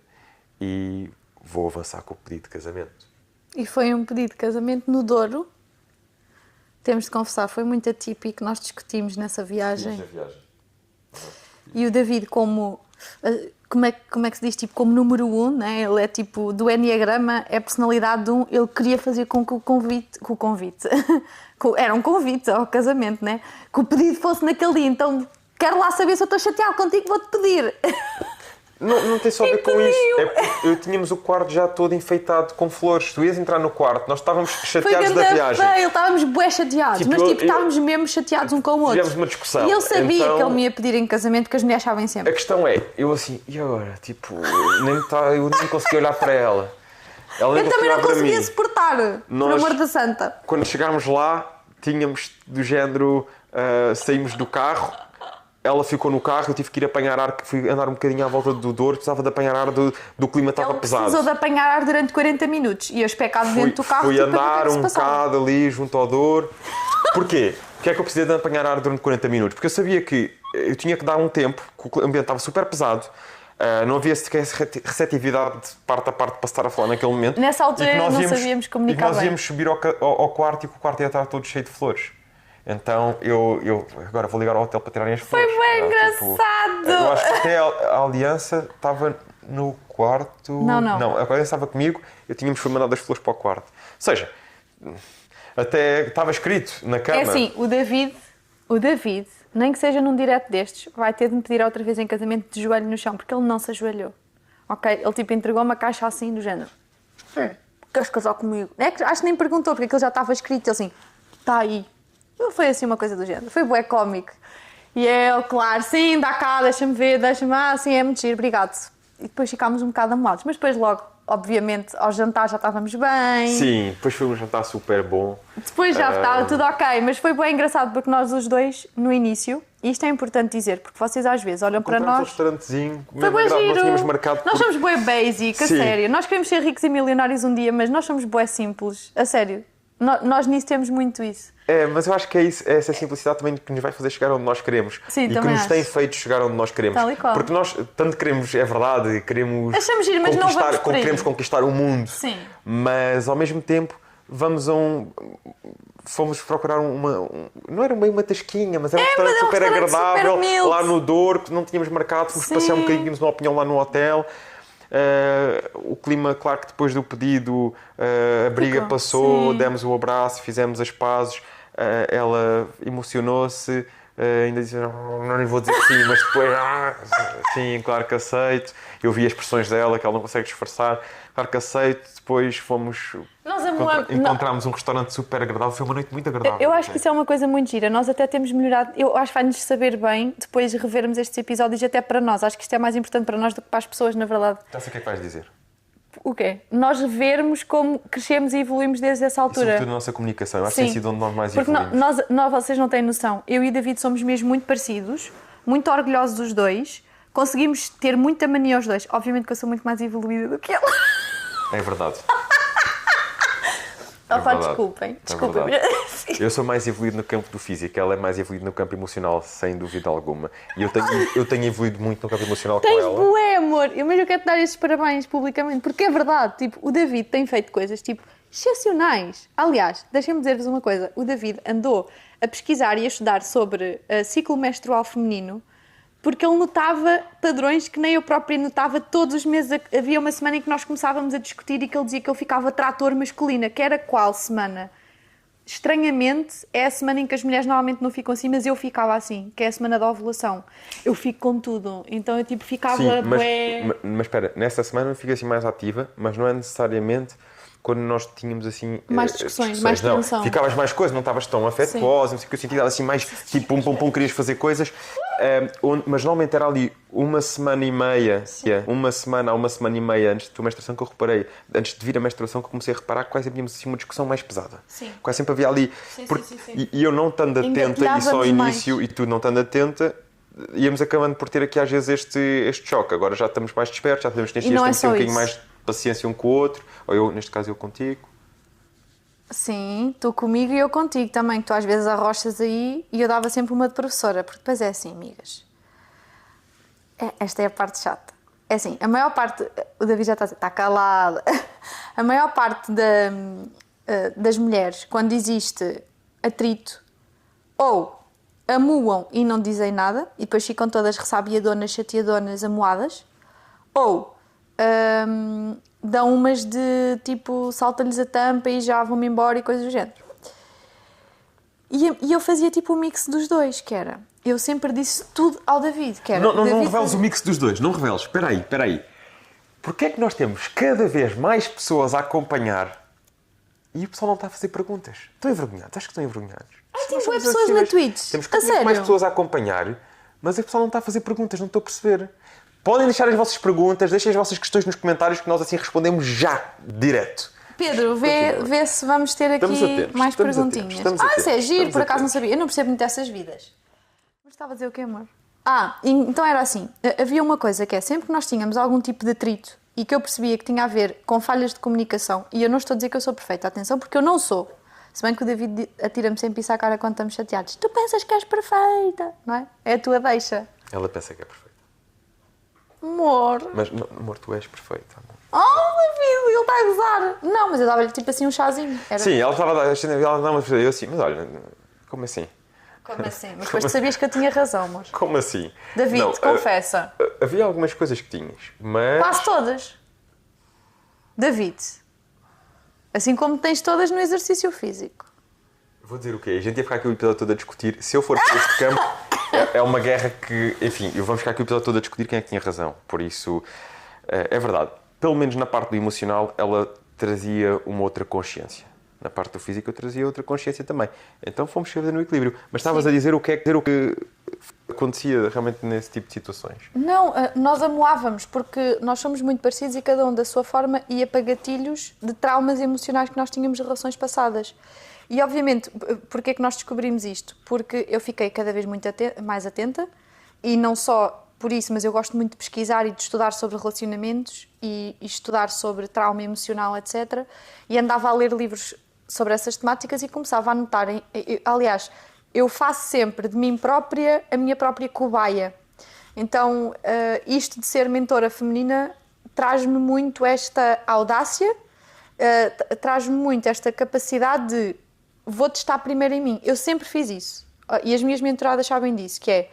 e vou avançar com o pedido de casamento. E foi um pedido de casamento no Douro. Temos de confessar, foi muito atípico, nós discutimos nessa viagem. E o David, como é que se diz, tipo, como número 1, né? Ele é tipo, do Enneagrama, é a personalidade de 1, ele queria fazer com que o convite, era um convite ao casamento, né? Que o pedido fosse naquele dia, então quero lá saber se eu estou chateado contigo, vou-te pedir. Não tem só a ver com isso. Eu tínhamos o quarto já todo enfeitado com flores. Tu ias entrar no quarto, nós estávamos chateados da viagem. Estávamos bué chateados, tipo, mas estávamos mesmo chateados um com o outro. Tivemos uma discussão. E eu sabia que ele me ia pedir em casamento, porque as mulheres sabem sempre. A questão é, eu assim, e agora? Tipo, eu nem consegui olhar para ela. Eu também não conseguia suportar, por amor da santa. Quando chegámos lá, tínhamos do género, saímos do carro. Ela ficou no carro, eu tive que ir apanhar ar, fui andar um bocadinho à volta do Douro, precisava de apanhar ar do clima, estava pesado. Ele precisou de apanhar ar durante 40 minutos e eu especado dentro do carro. Fui andar um bocado ali junto ao Douro. Porquê? Porque é que eu precisei de apanhar ar durante 40 minutos? Porque eu sabia que eu tinha que dar um tempo, que o ambiente estava super pesado, não havia sequer receptividade de parte a parte para estar a falar naquele momento. Nessa altura não sabíamos comunicar bem. E nós íamos subir ao quarto e que o quarto ia estar todo cheio de flores. Então, eu agora vou ligar ao hotel para tirarem as flores. Foi bem engraçado! Eu acho que até a Aliança estava no quarto... Não, a Aliança estava comigo, foi mandado as flores para o quarto. Ou seja, até estava escrito na cama. É assim, o David, nem que seja num direto destes, vai ter de me pedir outra vez em casamento de joelho no chão, porque ele não se ajoelhou. Ok? Ele tipo entregou uma caixa assim do género. Queres casar comigo? Acho que nem perguntou, porque aquilo já estava escrito. Ele assim, está aí. Não foi assim uma coisa do género, foi bué cómico. E eu, claro, sim, dá cá, deixa-me ver, sim, é muito giro, obrigado. E depois ficámos um bocado amuados, mas depois logo, obviamente, ao jantar já estávamos bem. Sim, depois foi um jantar super bom. Depois já estava tudo ok, mas foi bem engraçado porque nós os dois, no início, e isto é importante dizer, porque vocês às vezes olham para nós... um restaurantezinho, foi bem giro. Nós tínhamos marcado... Nós somos bué basic, a sério. Nós queremos ser ricos e milionários um dia, mas nós somos bué simples, a sério. Nós nisso temos muito isso. Mas eu acho que é isso, é essa simplicidade também que nos vai fazer chegar onde nós queremos. Sim, e que nos tem feito chegar onde nós queremos. Tal e qual. Porque nós tanto queremos, é verdade, queremos achamos giro, mas não vamos por aí. Queremos conquistar o mundo. Sim. Mas ao mesmo tempo Fomos procurar não era bem uma tasquinha, mas era um restaurante super agradável, super lá no Douro, que não tínhamos marcado, fomos passear um bocadinho, tínhamos uma opinião lá no hotel. O clima, claro que depois do pedido, a briga passou, demos o abraço, fizemos as pazes, ela emocionou-se, ainda disse, não lhe vou dizer que sim, mas depois, sim, claro que aceito. Eu vi as expressões dela, que ela não consegue disfarçar, claro que aceito. Depois fomos, encontramos um restaurante super agradável, foi uma noite muito agradável. Eu acho que isso é uma coisa muito gira, nós até temos melhorado, eu acho que vai-nos saber bem depois de revermos estes episódios, até para nós, acho que isto é mais importante para nós do que para as pessoas, na verdade. Já sei o que é que vais dizer. O quê? Nós revermos como crescemos e evoluímos desde essa altura. E sobretudo a nossa comunicação, eu acho que tem sido onde nós mais evoluímos. Porque vocês não têm noção, eu e o David somos mesmo muito parecidos, muito orgulhosos os dois, conseguimos ter muita mania aos dois. Obviamente que eu sou muito mais evoluída do que ele. É verdade. Desculpem. Eu sou mais evoluído no campo do físico, ela é mais evoluída no campo emocional, sem dúvida alguma. E eu tenho evoluído muito no campo emocional com ela. Tens bué, amor. Eu mesmo quero te dar estes parabéns publicamente, porque é verdade. Tipo, o David tem feito coisas, tipo, excepcionais. Aliás, deixem-me dizer-vos uma coisa. O David andou a pesquisar e a estudar sobre ciclo menstrual feminino, porque ele notava padrões que nem eu própria notava todos os meses. Havia uma semana em que nós começávamos a discutir e que ele dizia que eu ficava trator masculina. Que era qual semana? Estranhamente, é a semana em que as mulheres normalmente não ficam assim, mas eu ficava assim, que é a semana da ovulação. Eu fico com tudo. Então eu tipo ficava... Sim, mas espera, nessa semana eu fico assim mais ativa, mas não é necessariamente... Quando nós tínhamos assim... Mais discussões, mais tensão. Ficavas mais coisas, não estavas tão afetuosa, não sei o que, eu senti assim mais tipo pum, querias fazer coisas. Mas normalmente era ali uma semana e meia, uma semana e meia antes da tua menstruação que eu reparei, antes de vir a menstruação que eu comecei a reparar que quase sempre tínhamos assim uma discussão mais pesada. Sim. Quase sempre havia ali... Sim. E eu não estando atenta, e só ao início, mais. E tu não estando atenta... Íamos acabando por ter aqui às vezes este choque. Agora já estamos mais despertos, já temos um bocadinho mais de paciência um com o outro. Ou eu, neste caso, eu contigo. Sim, tu comigo e eu contigo também. Tu às vezes arrochas aí e eu dava sempre uma de professora. Porque depois é assim, amigas. Esta é a parte chata. É assim, a maior parte... O David já está calado. A maior parte das mulheres, quando existe atrito, ou... amuam e não dizem nada e depois ficam todas ressabiadonas, chateadonas, amuadas, ou dão umas de tipo salta-lhes a tampa e já vão-me embora e coisas do género. E eu fazia tipo o mix dos dois, que era, eu sempre disse tudo ao David, que era... Não reveles o mix dos dois, não reveles, espera aí. Porquê é que nós temos cada vez mais pessoas a acompanhar e o pessoal não está a fazer perguntas? Estão envergonhados? Acho que estão envergonhados. Tipo, é pessoas na Twitch. Temos cada vez mais pessoas a acompanhar, mas o pessoal não está a fazer perguntas, não estou a perceber. Podem deixar as vossas perguntas, deixem as vossas questões nos comentários que nós assim respondemos já, direto. Pedro, vê se vamos ter aqui mais perguntinhas. Isso é giro, por acaso não sabia. Eu não percebo muito dessas vidas. Mas estava a dizer o quê, amor? Então era assim. Havia uma coisa que é, sempre que nós tínhamos algum tipo de atrito e que eu percebia que tinha a ver com falhas de comunicação, e eu não estou a dizer que eu sou perfeita, atenção, porque eu não sou. Se bem que o David atira-me sempre isso à cara quando estamos chateados. Tu pensas que és perfeita, não é? É a tua deixa. Ela pensa que é perfeita. Amor. Mas, amor, tu és perfeita. Amor. Oh, David, ele está a gozar. Não, mas eu dava-lhe tipo assim um chazinho. Sim, ela estava a dar, ela não, mas eu assim, mas olha, como assim? Como assim? Mas depois tu sabias que eu tinha razão, amor. Como assim? David, não, confessa. Havia algumas coisas que tinhas, mas... Quase todas. David... Assim como tens todas no exercício físico. Vou dizer o quê? A gente ia ficar aqui o episódio todo a discutir. Se eu for para este campo, é uma guerra que... Enfim, vamos ficar aqui o episódio todo a discutir quem é que tinha razão. Por isso, é verdade. Pelo menos na parte do emocional, ela trazia uma outra consciência. Na parte do físico, eu trazia outra consciência também. Então fomos chegar no equilíbrio. Mas estavas a dizer o que acontecia realmente nesse tipo de situações. Não, nós amoávamos, porque nós somos muito parecidos e cada um da sua forma ia para gatilhos de traumas emocionais que nós tínhamos de relações passadas. E obviamente, porquê é que nós descobrimos isto? Porque eu fiquei cada vez mais atenta e não só por isso, mas eu gosto muito de pesquisar e de estudar sobre relacionamentos e estudar sobre trauma emocional, etc. E andava a ler livros sobre essas temáticas e começava a notar, aliás, eu faço sempre de mim própria a minha própria cobaia. Então, isto de ser mentora feminina traz-me muito esta audácia traz-me muito esta capacidade de vou testar primeiro em mim. Eu sempre fiz isso. E as minhas mentoradas sabem disso, que é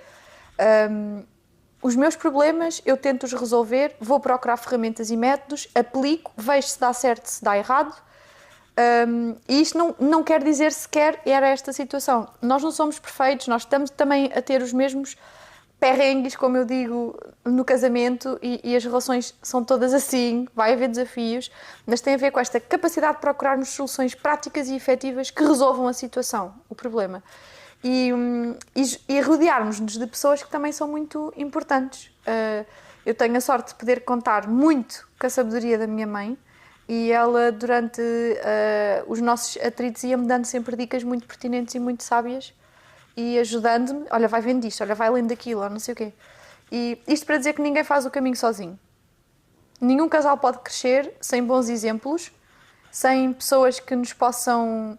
os meus problemas, eu tento-os resolver, vou procurar ferramentas e métodos, aplico, vejo se dá certo, se dá errado. E isto não quer dizer sequer era esta situação. Nós não somos perfeitos, nós estamos também a ter os mesmos perrengues, como eu digo, no casamento e as relações são todas assim, vai haver desafios, mas tem a ver com esta capacidade de procurarmos soluções práticas e efetivas que resolvam a situação, o problema. E rodearmos-nos de pessoas que também são muito importantes. Eu tenho a sorte de poder contar muito com a sabedoria da minha mãe e ela, durante os nossos atritos, ia-me dando sempre dicas muito pertinentes e muito sábias e ajudando-me. Olha, vai vendo isto, olha, vai lendo aquilo, ou não sei o quê. E isto para dizer que ninguém faz o caminho sozinho. Nenhum casal pode crescer sem bons exemplos, sem pessoas que nos possam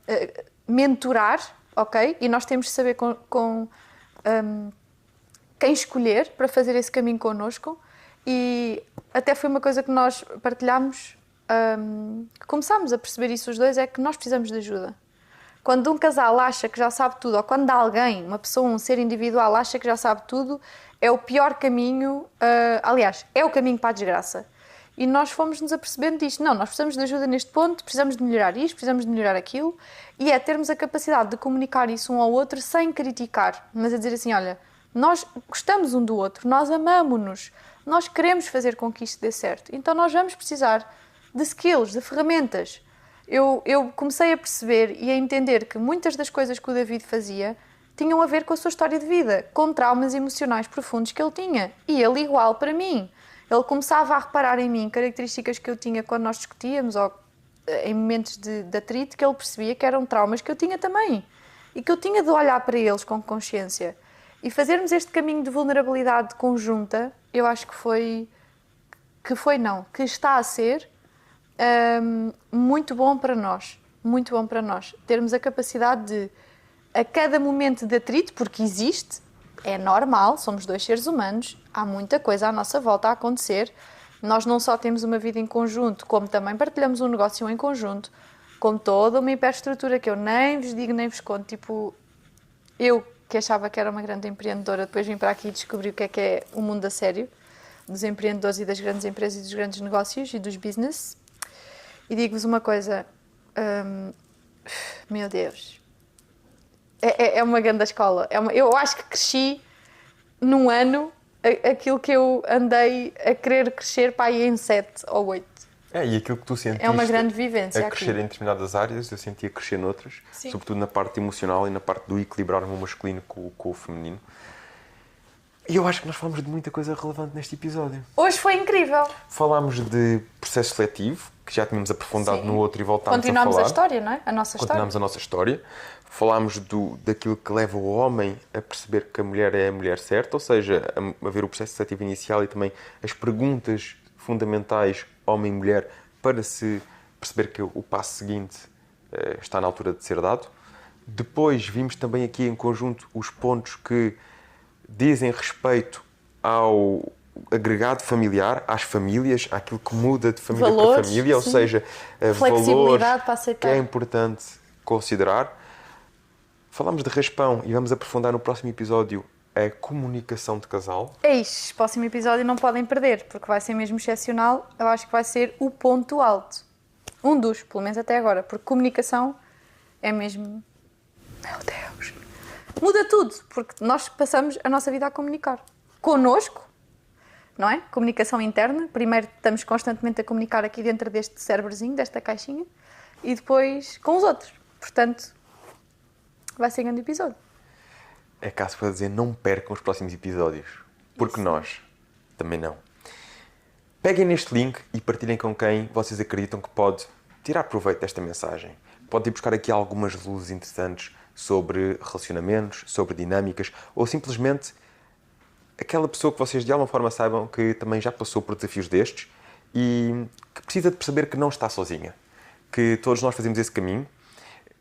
mentorar, ok? E nós temos de saber quem escolher para fazer esse caminho connosco. E até foi uma coisa que nós partilhámos, que começámos a perceber isso os dois, é que nós precisamos de ajuda. Quando um casal acha que já sabe tudo, ou quando alguém, uma pessoa, um ser individual, acha que já sabe tudo, é o pior caminho, aliás, é o caminho para a desgraça. E nós fomos-nos apercebendo disto. Não, nós precisamos de ajuda neste ponto, precisamos de melhorar isto, precisamos de melhorar aquilo, e é termos a capacidade de comunicar isso um ao outro sem criticar, mas a dizer assim, olha, nós gostamos um do outro, nós amamo-nos, nós queremos fazer com que isto dê certo, então nós vamos precisar de skills, de ferramentas. Eu comecei a perceber e a entender que muitas das coisas que o David fazia tinham a ver com a sua história de vida, com traumas emocionais profundos que ele tinha. E ele igual para mim. Ele começava a reparar em mim características que eu tinha quando nós discutíamos ou em momentos de atrito, que ele percebia que eram traumas que eu tinha também. E que eu tinha de olhar para eles com consciência. E fazermos este caminho de vulnerabilidade conjunta, eu acho que está a ser muito bom para nós, muito bom para nós, termos a capacidade de, a cada momento de atrito, porque existe, é normal, somos dois seres humanos, há muita coisa à nossa volta a acontecer, nós não só temos uma vida em conjunto, como também partilhamos um negócio em conjunto, com toda uma hiperestrutura que eu nem vos digo, nem vos conto, tipo, eu que achava que era uma grande empreendedora, depois vim para aqui e descobri o que é o mundo a sério, dos empreendedores e das grandes empresas e dos grandes negócios e dos business. E digo-vos uma coisa, meu Deus, é uma grande escola. Eu acho que cresci num ano aquilo que eu andei a querer crescer para aí em 7 ou 8. E aquilo que tu sentiste é uma grande vivência a crescer aqui. Em determinadas áreas, eu sentia crescer noutras, sim, sobretudo na parte emocional e na parte do equilibrar o masculino com o feminino. E eu acho que nós falamos de muita coisa relevante neste episódio. Hoje foi incrível. Falámos de processo seletivo, que já tínhamos aprofundado, sim, no outro e voltámos a falar. Continuamos a história, não é? A nossa história. Continuamos a nossa história. Falámos daquilo que leva o homem a perceber que a mulher é a mulher certa, ou seja, a ver o processo seletivo inicial e também as perguntas fundamentais homem e mulher para se perceber que o passo seguinte está na altura de ser dado. Depois vimos também aqui em conjunto os pontos que dizem respeito ao agregado familiar, às famílias, àquilo que muda de família valores, para família, ou seja, valores para aceitar, que é importante considerar. Falámos de raspão e vamos aprofundar no próximo episódio a comunicação de casal. Este próximo episódio não podem perder, porque vai ser mesmo excepcional. Eu acho que vai ser o ponto alto. Um dos, pelo menos até agora, porque comunicação é mesmo... Meu Deus! Muda tudo, porque nós passamos a nossa vida a comunicar. Connosco, não é? Comunicação interna. Primeiro estamos constantemente a comunicar aqui dentro deste cérebrozinho, desta caixinha, e depois com os outros. Portanto, vai ser um grande episódio. É caso para dizer, não percam os próximos episódios, porque nós também não. Peguem neste link e partilhem com quem vocês acreditam que pode tirar proveito desta mensagem. Podem buscar aqui algumas luzes interessantes sobre relacionamentos, sobre dinâmicas, ou simplesmente aquela pessoa que vocês de alguma forma saibam que também já passou por desafios destes e que precisa de perceber que não está sozinha. Que todos nós fazemos esse caminho,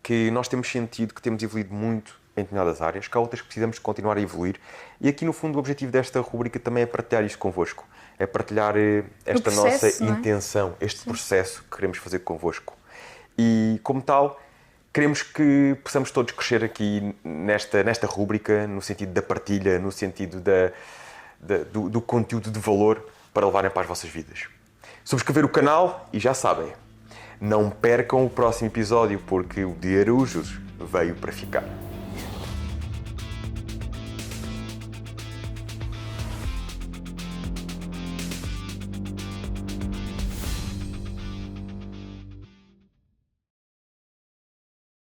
que nós temos sentido que temos evoluído muito em determinadas áreas, que há outras que precisamos de continuar a evoluir. E aqui, no fundo, o objetivo desta rubrica também é partilhar isto convosco. É partilhar esta processo, nossa intenção, este processo que queremos fazer convosco. E, como tal, queremos que possamos todos crescer aqui nesta rúbrica, no sentido da partilha, no sentido do conteúdo de valor para levarem para as vossas vidas. Subscrever o canal e já sabem, não percam o próximo episódio porque o de Arujos veio para ficar.